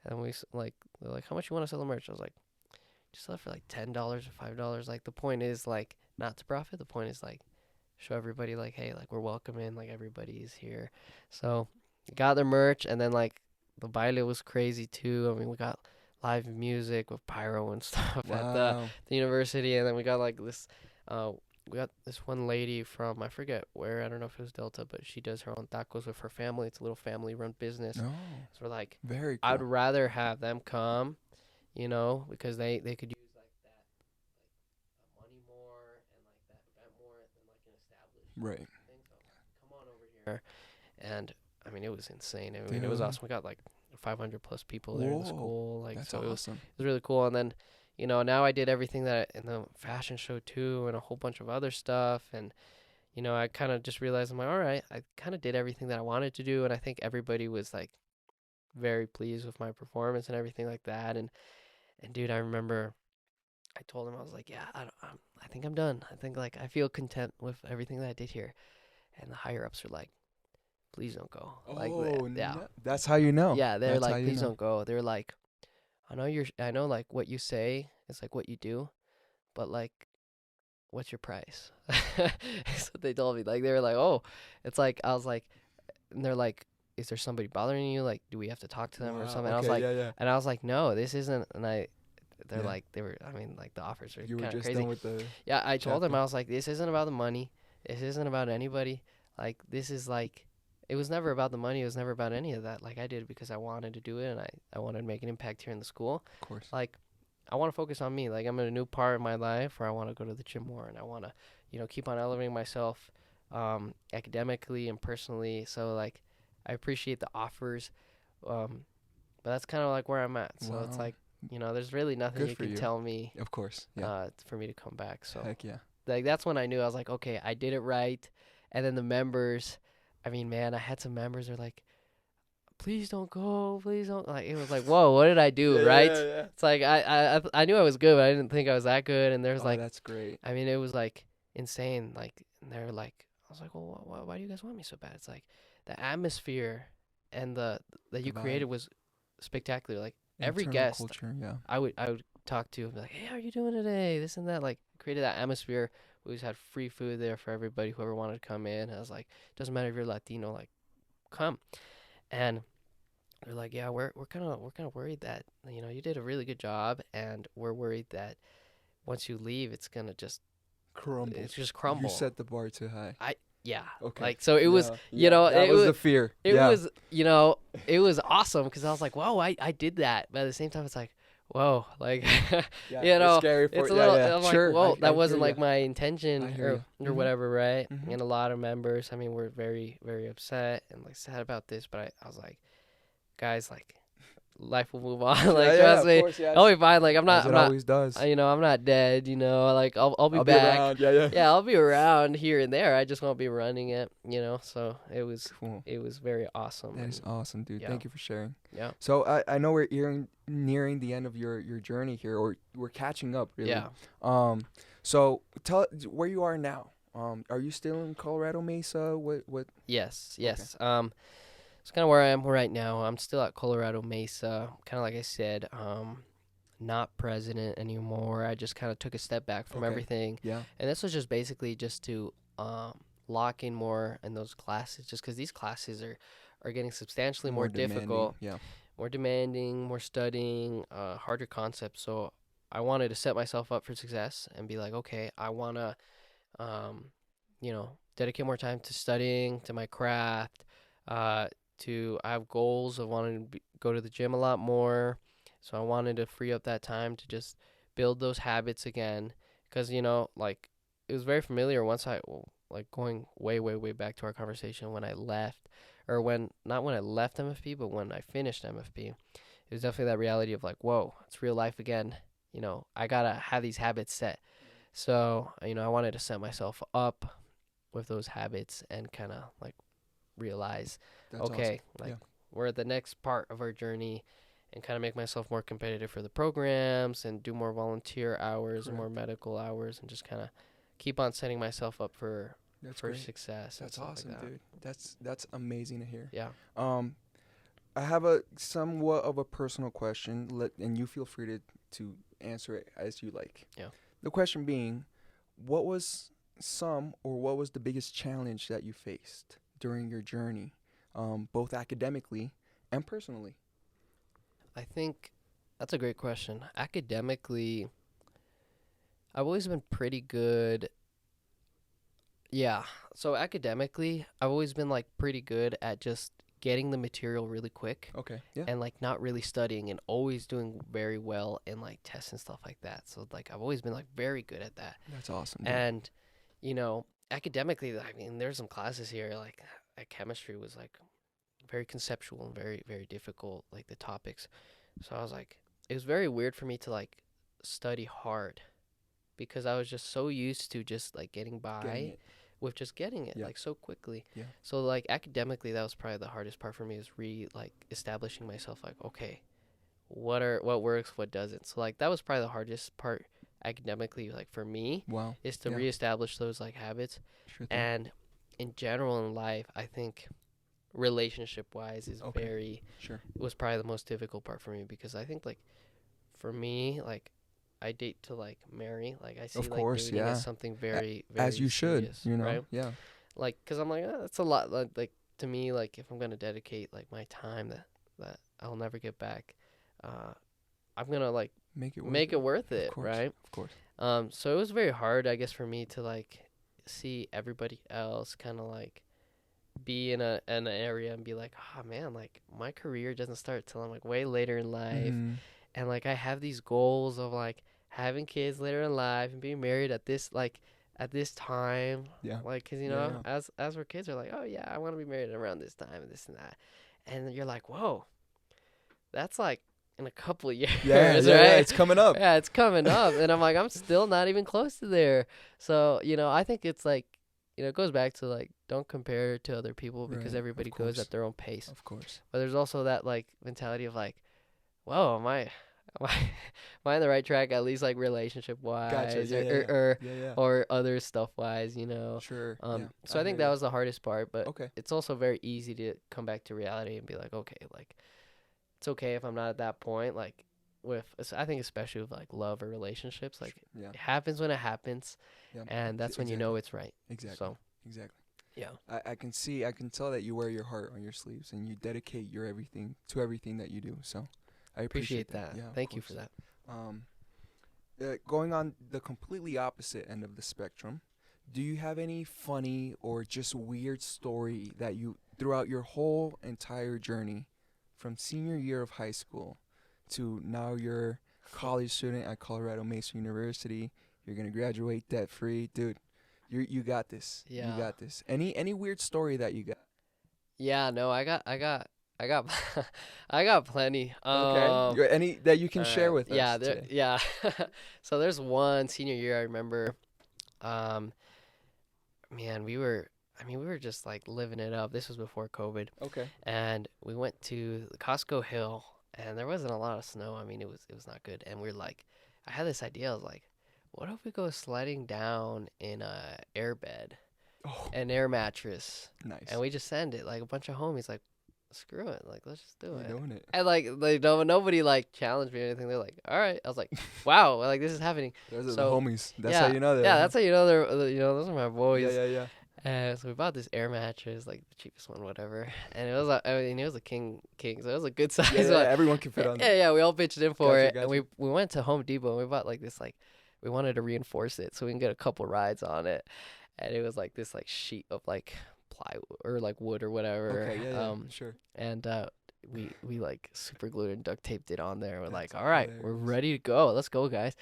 and they're like, how much you want to sell the merch? I was like, just sell it for like $10 or $5. Like the point is like not to profit. The point is like show everybody like, hey, like we're welcoming, like everybody's here. So got the merch, and then like the baile was crazy too. I mean, we got live music with pyro and stuff at Wow. the university, and then we got like this we got this one lady from I forget where, I don't know if it was Delta, but she does her own tacos with her family. It's a little family run business. No. So we're like, Very cool. I'd rather have them come, because they could use like that money more and like that event more than like an established Right. thing. So come on over here. And I mean, it was insane. I mean, it was Dude. awesome. We got like 500 plus people there in the Whoa, school. Like, That's so awesome. it was really cool. And then, now I did everything that in the fashion show too, and a whole bunch of other stuff. And, I kind of just realized, I'm like, all right, I kind of did everything that I wanted to do. And I think everybody was like very pleased with my performance and everything like that. And dude, I remember I told him, I was like, yeah, I think I'm done. I think like I feel content with everything that I did here. And the higher ups are like, please don't go. Like, yeah. No. That's how you know. Yeah, they're That's how like, you please know. don't go. They're like, I know like what you say is like what you do, but like, what's your price? That's what they told me. Like, they were like, oh, it's like, I was like, and they're like, is there somebody bothering you? Like, do we have to talk to them or Wow, something? And I was okay, like, yeah. and I was like, no, this isn't. And they're Yeah. like, I mean, like the offers are You were kind of just crazy. done with the. Yeah, I told them, chapter. I was like, this isn't about the money. This isn't about anybody. Like, this is like, it was never about the money. It was never about any of that. Like, I did it because I wanted to do it, and I wanted to make an impact here in the school. Of course. Like, I want to focus on me. Like, I'm in a new part of my life where I want to go to the gym more, and I want to, keep on elevating myself academically and personally. So, like, I appreciate the offers, but that's kind of like where I'm at. So it's Wow. like, there's really nothing Good you for can you. tell me Of course. Yeah. for me to come back. So Heck yeah. like that's when I knew. I was like, okay, I did it right. And then the members, I mean, man, I had some members who are like, please don't go, please don't. Like, it was like, whoa, what did I do, right? Yeah. It's like, I knew I was good, but I didn't think I was that good. And there's Oh, like, that's great. I mean, it was like insane. Like, and they're like, I was like, well, why do you guys want me so bad? It's like the atmosphere and that you vibe. created was spectacular. Like every Internal guest culture, yeah. I would talk to and be like, hey, how are you doing today? This and that. Like, created that atmosphere. We always had free food there for everybody, whoever wanted to come in. I was like, doesn't matter if you're Latino, like, come. And they're like, yeah, we're kind of worried that, you know, you did a really good job, and we're worried that once you leave, it's gonna just Crumble. It's just crumble. You set the bar too high. Yeah. Okay. Like, so it was, Yeah. you know, that was the fear. It yeah. was, you know, it was awesome because I was like, whoa, I did that. But at the same time, it's like, whoa, like, Yeah, you know, it's scary for it's a little, yeah. I'm like, Sure. whoa, I that wasn't hear like ya. my I intention hear or ya. Mhm. whatever, right? Mhm. And a lot of members, I mean, were very, very upset and like sad about this. But I was like, guys, like, life will move on. Like, trust me, of course, yeah. I'll be fine. Like, I'm As it not, always does. you know, I'm not dead. You know, like, I'll be I'll back. around. Yeah. Yeah, I'll be around here and there. I just won't be running it, you know. So it was Cool. very awesome. That is and awesome, dude. yeah. Thank you for sharing. Yeah. So I know we're nearing the end of your journey here, or we're catching up, really. Yeah. So tell where you are now. Are you still in Colorado Mesa? What? Yes. It's kind of where I am right now. I'm still at Colorado Mesa. Kind of like I said, not president anymore. I just kind of took a step back from Okay. everything. Yeah. And this was just basically just to lock in more in those classes, just because these classes are getting substantially more difficult. Yeah. More demanding, more studying, harder concepts. So I wanted to set myself up for success and be like, okay, I want to, you know, dedicate more time to studying, to my craft, I have goals of wanting to go to the gym a lot more. So I wanted to free up that time to just build those habits again. Because, you know, like, it was very familiar once like, going way, way, way back to our conversation when I left. Or not when I left MFP, but when I finished MFP. It was definitely that reality of like, whoa, it's real life again. You know, I got to have these habits set. So, you know, I wanted to set myself up with those habits and kind of like realize, That's okay, awesome. like, we're at the next part of our journey, and kind of make myself more competitive for the programs and do more volunteer hours and more medical hours, and just kind of keep on setting myself up for great. success. That's and stuff awesome, like that. dude. That's amazing to hear. Yeah. I have a somewhat of a personal question, and you feel free to answer it as you like. Yeah. The question being, what was the biggest challenge that you faced during your journey, both academically and personally? I think that's a great question. Academically, I've always been pretty good. Yeah. So academically, I've always been like pretty good at just getting the material really quick. Okay. Yeah. And like not really studying, and always doing very well in like tests and stuff like that. So like I've always been like very good at that. That's awesome. Dude. And, you know, academically, I mean, there's some classes here, like chemistry was like very conceptual and very, very difficult, like the topics. So I was like, it was very weird for me to like study hard, because I was just so used to just like getting by with just getting it like so quickly. Yeah. So like academically, that was probably the hardest part for me, is like establishing myself like, okay, what works, what doesn't. So like that was probably the hardest part academically, like for me. Wow. Is to reestablish those like habits. Sure thing. And in general in life, I think relationship wise is was probably the most difficult part for me, because I think like for me, like I date to like marry, like I see Of course, like dating as something very, very as you serious, should, you know. right? Yeah. Like, cause I'm like, that's a lot. Like to me, like if I'm gonna dedicate like my time that I'll never get back, I'm gonna like make it worth it, of course, right? Of course. So it was very hard, I guess, for me to like see everybody else kind of like be in an area and be like, oh man, like my career doesn't start till I'm like way later in life, and like I have these goals of like having kids later in life and being married at this time. Yeah. Like, cause you know, as we're kids, we're like, oh yeah, I want to be married around this time and this and that, and you're like, whoa, that's like in a couple of years, right? Yeah, it's coming up. Yeah, it's coming up, and I'm like, I'm still not even close to there. So, you know, I think it's like it goes back to like don't compare to other people because Right, of everybody goes course. at their own pace. Of course. But there's also that like mentality of like, whoa, am I, am I on the right track at least like relationship wise Gotcha. Yeah, or, yeah, yeah. or Yeah, yeah. or other stuff wise, you know. Sure. Yeah, So I think hear that you. was the hardest part, but Okay. it's also very easy to come back to reality and be like, okay, like it's okay if I'm not at that point. Like I think especially with like love or relationships, like Yeah. it happens when it happens, Yeah. and that's when you know it's right. Exactly. So Exactly. yeah, I can tell that you wear your heart on your sleeves and you dedicate your everything to everything that you do. So I appreciate that. Yeah, of Thank you course. for that. Going on the completely opposite end of the spectrum, do you have any funny or just weird story that you throughout your whole entire journey from senior year of high school to now you're college student at Colorado Mesa University, you're going to graduate debt free, dude. You got this. Yeah. You got this. Any weird story that you got? Yeah, no, I got I got plenty. Any that you can share with yeah, us today? yeah. So there's one senior year I remember. Man, we were just like living it up. This was before COVID, Okay. and we went to the Costco Hill, and there wasn't a lot of snow. I mean, it was not good, and we're like, I had this idea. I was like, what if we go sliding down in a airbed, Oh, an air mattress, nice. and we just send it like a bunch of homies like. Screw it, like let's just do You're it. doing it. And like nobody like challenged me or anything. They're like, all right. I was like, wow, like this is happening. Those are So, the homies. That's yeah, how you know that. Yeah, that's how you know those are my boys. Yeah. So we bought this air mattress, like the cheapest one, whatever. And it was it was a king, so it was a good size Yeah, one. everyone can fit on that. Yeah, we all pitched in for Gotcha, it. gotcha. And we went to Home Depot and we bought like this we wanted to reinforce it so we can get a couple rides on it. And it was like this like sheet of like plywood or like wood or whatever. Okay, yeah, sure. And we like super glued and duct taped it on there. We're That's like, all right, we're hilarious. ready to go. Let's go, guys.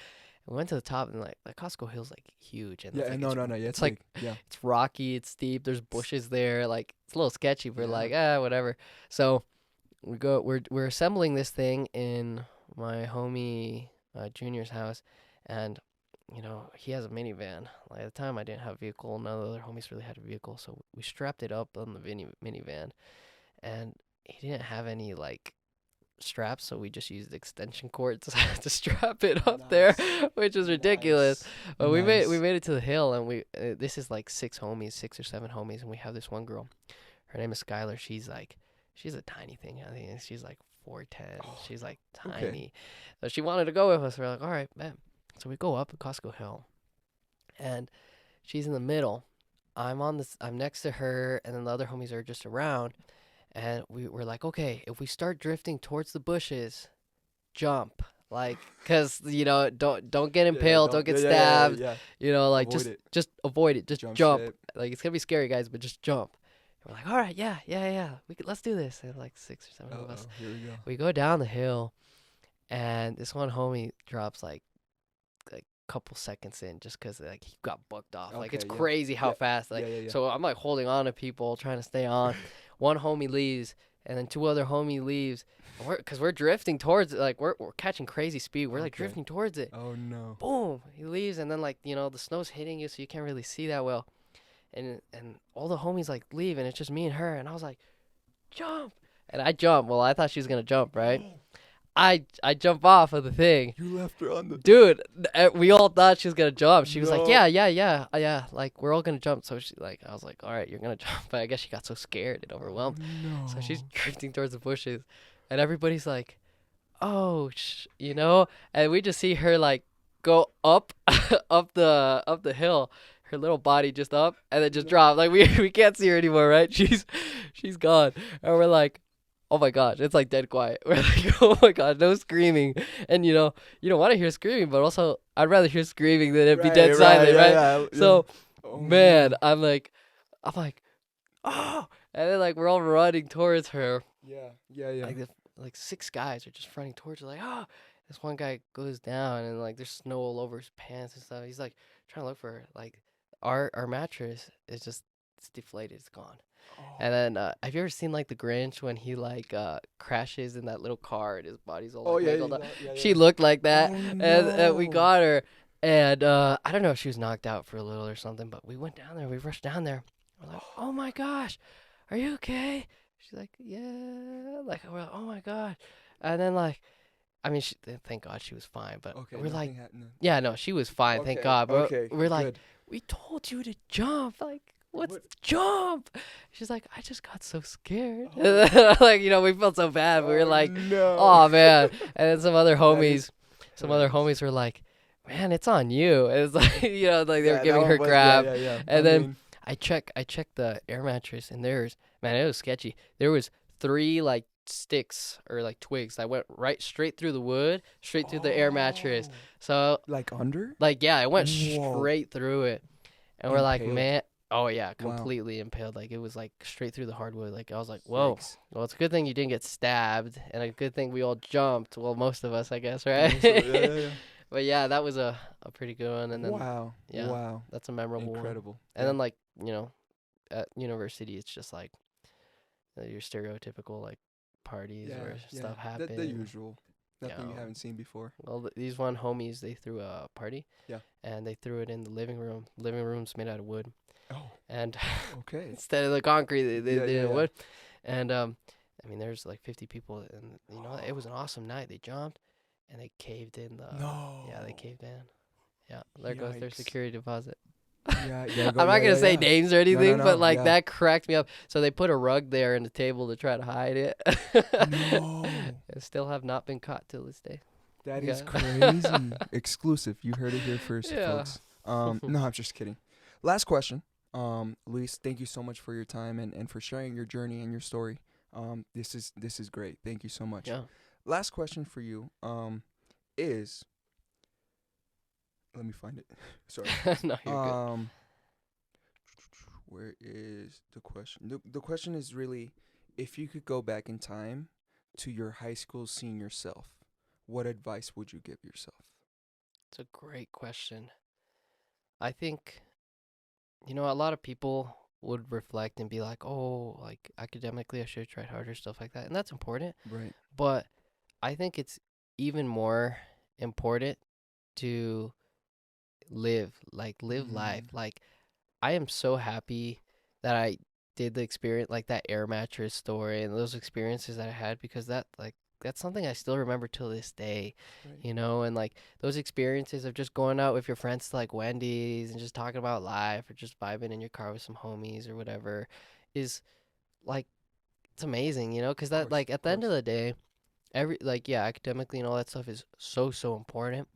We went to the top and like Costco Hill's like huge and Yeah, it's, like, no. Yeah, it's like big. Yeah. it's rocky, it's steep. There's bushes there. Like it's a little sketchy. We're Yeah. like whatever. So we're assembling this thing in my homie Junior's house, and he has a minivan. Like at the time I didn't have a vehicle. None of the other homies really had a vehicle, so we strapped it up on the minivan, and he didn't have any like straps, so we just used extension cords to strap it up there, which was ridiculous. Nice. But we Nice. made it to the hill, and we this is like 6 or 7 homies, and we have this one girl. Her name is Skylar. She's a tiny thing. I think she's like 4'10". She's like tiny. Okay. So she wanted to go with us. We're like, all right, man. So we go up at Costco Hill, and she's in the middle. I'm next to her, and then the other homies are just around. And we're like, okay, if we start drifting towards the bushes, jump, like, cause don't get impaled, don't get stabbed, like Avoid just avoid it, just jump. ship. Like it's gonna be scary, guys, but just jump. And we're like, all right, yeah, let's do this. And like 6 or 7 of us, Here we go. we go down the hill, and this one homie drops like couple seconds in just because like he got bucked off. Like it's Okay, yeah. crazy how Yeah. fast. Like Yeah. so I'm like holding on to people trying to stay on. One homie leaves, and then 2 other homie leaves. Because we're drifting towards it. Like we're catching crazy speed. We're like Okay. drifting towards it. Oh no. Boom! He leaves, and then like the snow's hitting you, so you can't really see that well. And all the homies like leave, and it's just me and her. And I was like, jump! And I jump. Well, I thought she was gonna jump, right? I jump off of the thing. You left her on the. Dude, we all thought she was gonna jump. She was like, No. yeah, like we're all gonna jump. So I was like, all right, you're gonna jump. But I guess she got so scared and overwhelmed. No. So she's drifting towards the bushes, and everybody's like, oh, and we just see her like go up, up the hill, her little body just up, and then just drop. Like we can't see her anymore, right? She's gone, and we're like, oh my gosh, it's like dead quiet. We're like, oh my gosh, no screaming. And you don't want to hear screaming, but also I'd rather hear screaming than it be dead silent, right? Yeah. So, Oh, man, I'm like, oh, and then like we're all running towards her. Yeah. Like 6 guys are just running towards her, like, oh. This one guy goes down, and like there's snow all over his pants and stuff. He's like trying to look for her. Like our mattress is just it's deflated, it's gone. And then have you ever seen like the Grinch when he like crashes in that little car and his body's all like wiggled up? She looked like that, Oh, and we no. got her, And I don't know if she was knocked out for a little or something, but we went down there. We rushed down there. We're like, oh my gosh, are you okay? She's like, yeah. Like, we're like, oh my god. And then like, I mean, thank God she was fine. But Okay, we're like, nothing happened. yeah, no, she was fine. Thank Okay, God. But okay, we're like, good. we told you to jump. Like, what's What? jump? She's like, I just got so scared. Oh. Like, we felt so bad. We were like, no. oh man. And then some other That homies, is homies were like, man, it's on you. And it's like, like they were Yeah, giving that her one was- crap. Yeah. And I then mean, I checked the air mattress, and man, it was sketchy. There was 3 like sticks or like twigs that went straight through the wood, straight through the air mattress. oh, So like under? like, yeah, it went Whoa. straight through it. And we're like, Impaled. man, oh yeah, Wow. completely impaled. Like, it was like straight through the hardwood. Like, I was like, whoa. Yikes. Well, it's a good thing you didn't get stabbed, and a good thing we all jumped. Well, most of us, I guess, right? Yeah. But yeah, that was a pretty good one. And then Wow. yeah, Wow. that's a memorable one. Incredible. And then like, at university, it's just like your stereotypical like parties where stuff happens. The usual. Nothing you Yeah. haven't seen before. Well, these one homies, they threw a party. Yeah. And they threw it in the living room. Living room's made out of wood. Oh, And okay. instead of the concrete, they Yeah, did yeah. wood. And I mean, there's like 50 people, and it was an awesome night. They jumped, and they caved in the. No. Yeah, they caved in. Yeah, there goes their Yikes. security deposit. Yeah, I'm not gonna say names or anything, no, but like yeah. that cracked me up. So they put a rug there and a table to try to hide it. No. And still have not been caught till this day. That is Yeah. crazy. Exclusive. You heard it here first, Yeah. folks. No, I'm just kidding. Last question. Luis, thank you so much for your time and for sharing your journey and your story. This is great. Thank you so much. Yeah. Last question for you is, let me find it. Sorry. No, you're good. Where is the question? The question is really, if you could go back in time to your high school senior self, what advice would you give yourself? It's a great question. I think, a lot of people would reflect and be like, oh, like academically I should have tried harder, stuff like that. And that's important. Right. But I think it's even more important to live life. Like, I am so happy that I did the experience, like that air mattress story and those experiences that I had, because that's something I still remember till this day, Right. and like those experiences of just going out with your friends to like Wendy's and just talking about life, or just vibing in your car with some homies or whatever, is like, it's amazing, because that, course, like, at of the end of course. the day, academically and all that stuff is so important,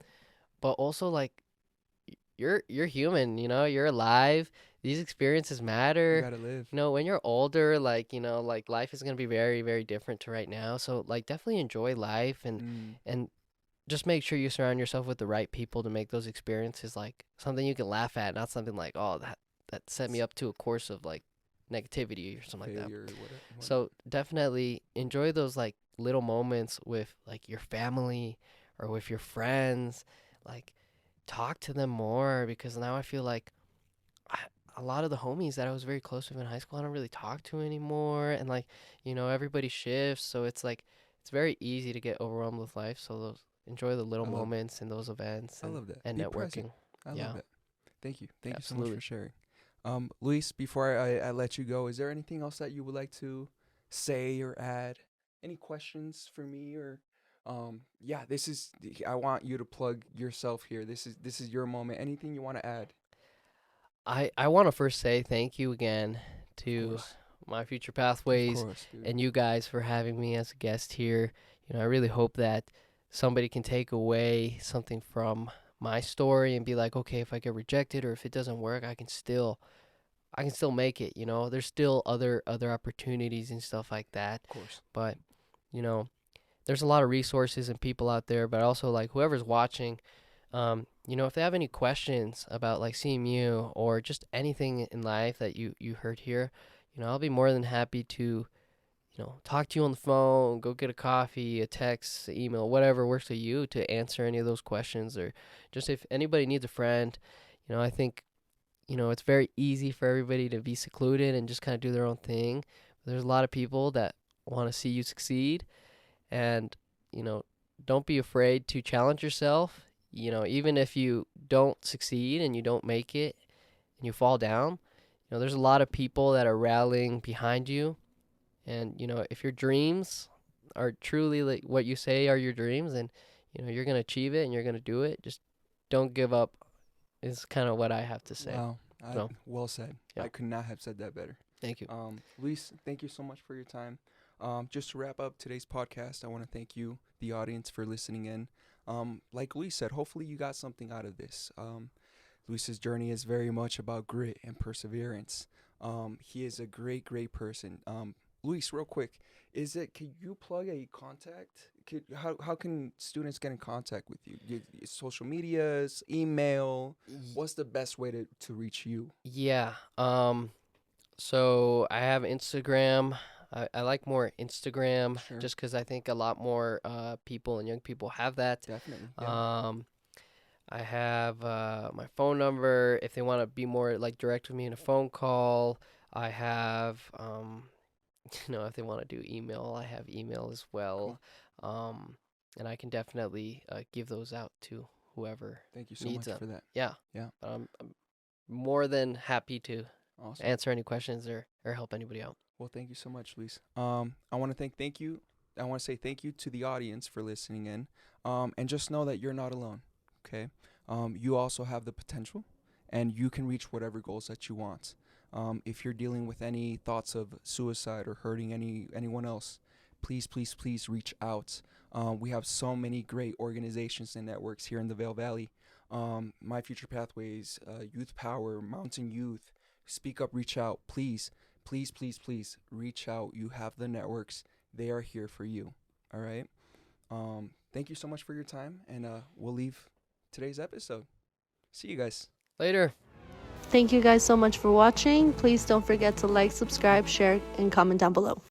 but also like, you're human, you're alive. These experiences You matter. gotta live. When you're older, like, like life is going to be very, very different to right now. So like, definitely enjoy life and just make sure you surround yourself with the right people to make those experiences like something you can laugh at, not something like, oh, that set me up to a course of like negativity or something like that. Failure or whatever. So definitely enjoy those like little moments with like your family or with your friends. Like, talk to them more, because now I feel like a lot of the homies that I was very close with in high school, I don't really talk to anymore. And like, everybody shifts. So it's like, it's very easy to get overwhelmed with life. So enjoy the little I love moments in those events I and, love that. and Be networking. present. I Yeah. love that. Thank you. Thank you so Absolutely. much for sharing. Luis, before I let you go, is there anything else that you would like to say or add? Any questions for me or I want you to plug yourself here. This is your moment. Anything you want to add? I want to first say thank you again Of to course. My Future Of Pathways course, dude. and you guys for having me as a guest here. I really hope that somebody can take away something from my story and be like, okay, if I get rejected or if it doesn't work, I can still make it. There's still other opportunities and stuff like that. Of course. But there's a lot of resources and people out there. But also, like, whoever's watching, if they have any questions about like CMU or just anything in life that you heard here, I'll be more than happy to talk to you on the phone, go get a coffee, a text, an email, whatever works for you to answer any of those questions. Or just if anybody needs a friend, I think, it's very easy for everybody to be secluded and just kind of do their own thing. There's a lot of people that want to see you succeed, and, don't be afraid to challenge yourself. you know, even if you don't succeed and you don't make it and you fall down, you know, there's a lot of people that are rallying behind you. And, you know, if your dreams are truly like what you say are your dreams, and, you know, you're going to achieve it and you're going to do it, just don't give up is kind of what I have to say. Wow. So, Well said. yeah. I could not have said that better. Thank you. Luis, thank you so much for your time. Just to wrap up today's podcast, I want to thank you, the audience, for listening in. Like Luis said, hopefully you got something out of this. Luis's journey is very much about grit and perseverance. He is a great, great person. Luis, real quick, can you plug a contact? How can students get in contact with you? Social medias, email? What's the best way to reach you? Yeah. So I have Instagram. I like more Instagram Sure. just because I think a lot more people and young people have that. Definitely. Yeah. I have my phone number if they want to be more like direct with me in a phone call. I have, you know, if they want to do email, I have email as well. And I can definitely give those out to whoever Thank you so needs much them. for that. Yeah. Yeah. But I'm more than happy to Awesome. answer any questions or help anybody out. Well, thank you so much, Luis. I want to say thank you to the audience for listening in. And just know that you're not alone. Okay. You also have the potential, and you can reach whatever goals that you want. If you're dealing with any thoughts of suicide or hurting anyone else, please reach out. We have so many great organizations and networks here in the Vail Valley. My Future Pathways, Youth Power, Mountain Youth. Speak up, reach out. Please reach out. You have the networks. They are here for you. All right. Thank you so much for your time, and we'll leave today's episode. See you guys Later. Thank you guys so much for watching. Please don't forget to like, subscribe, share, and comment down below.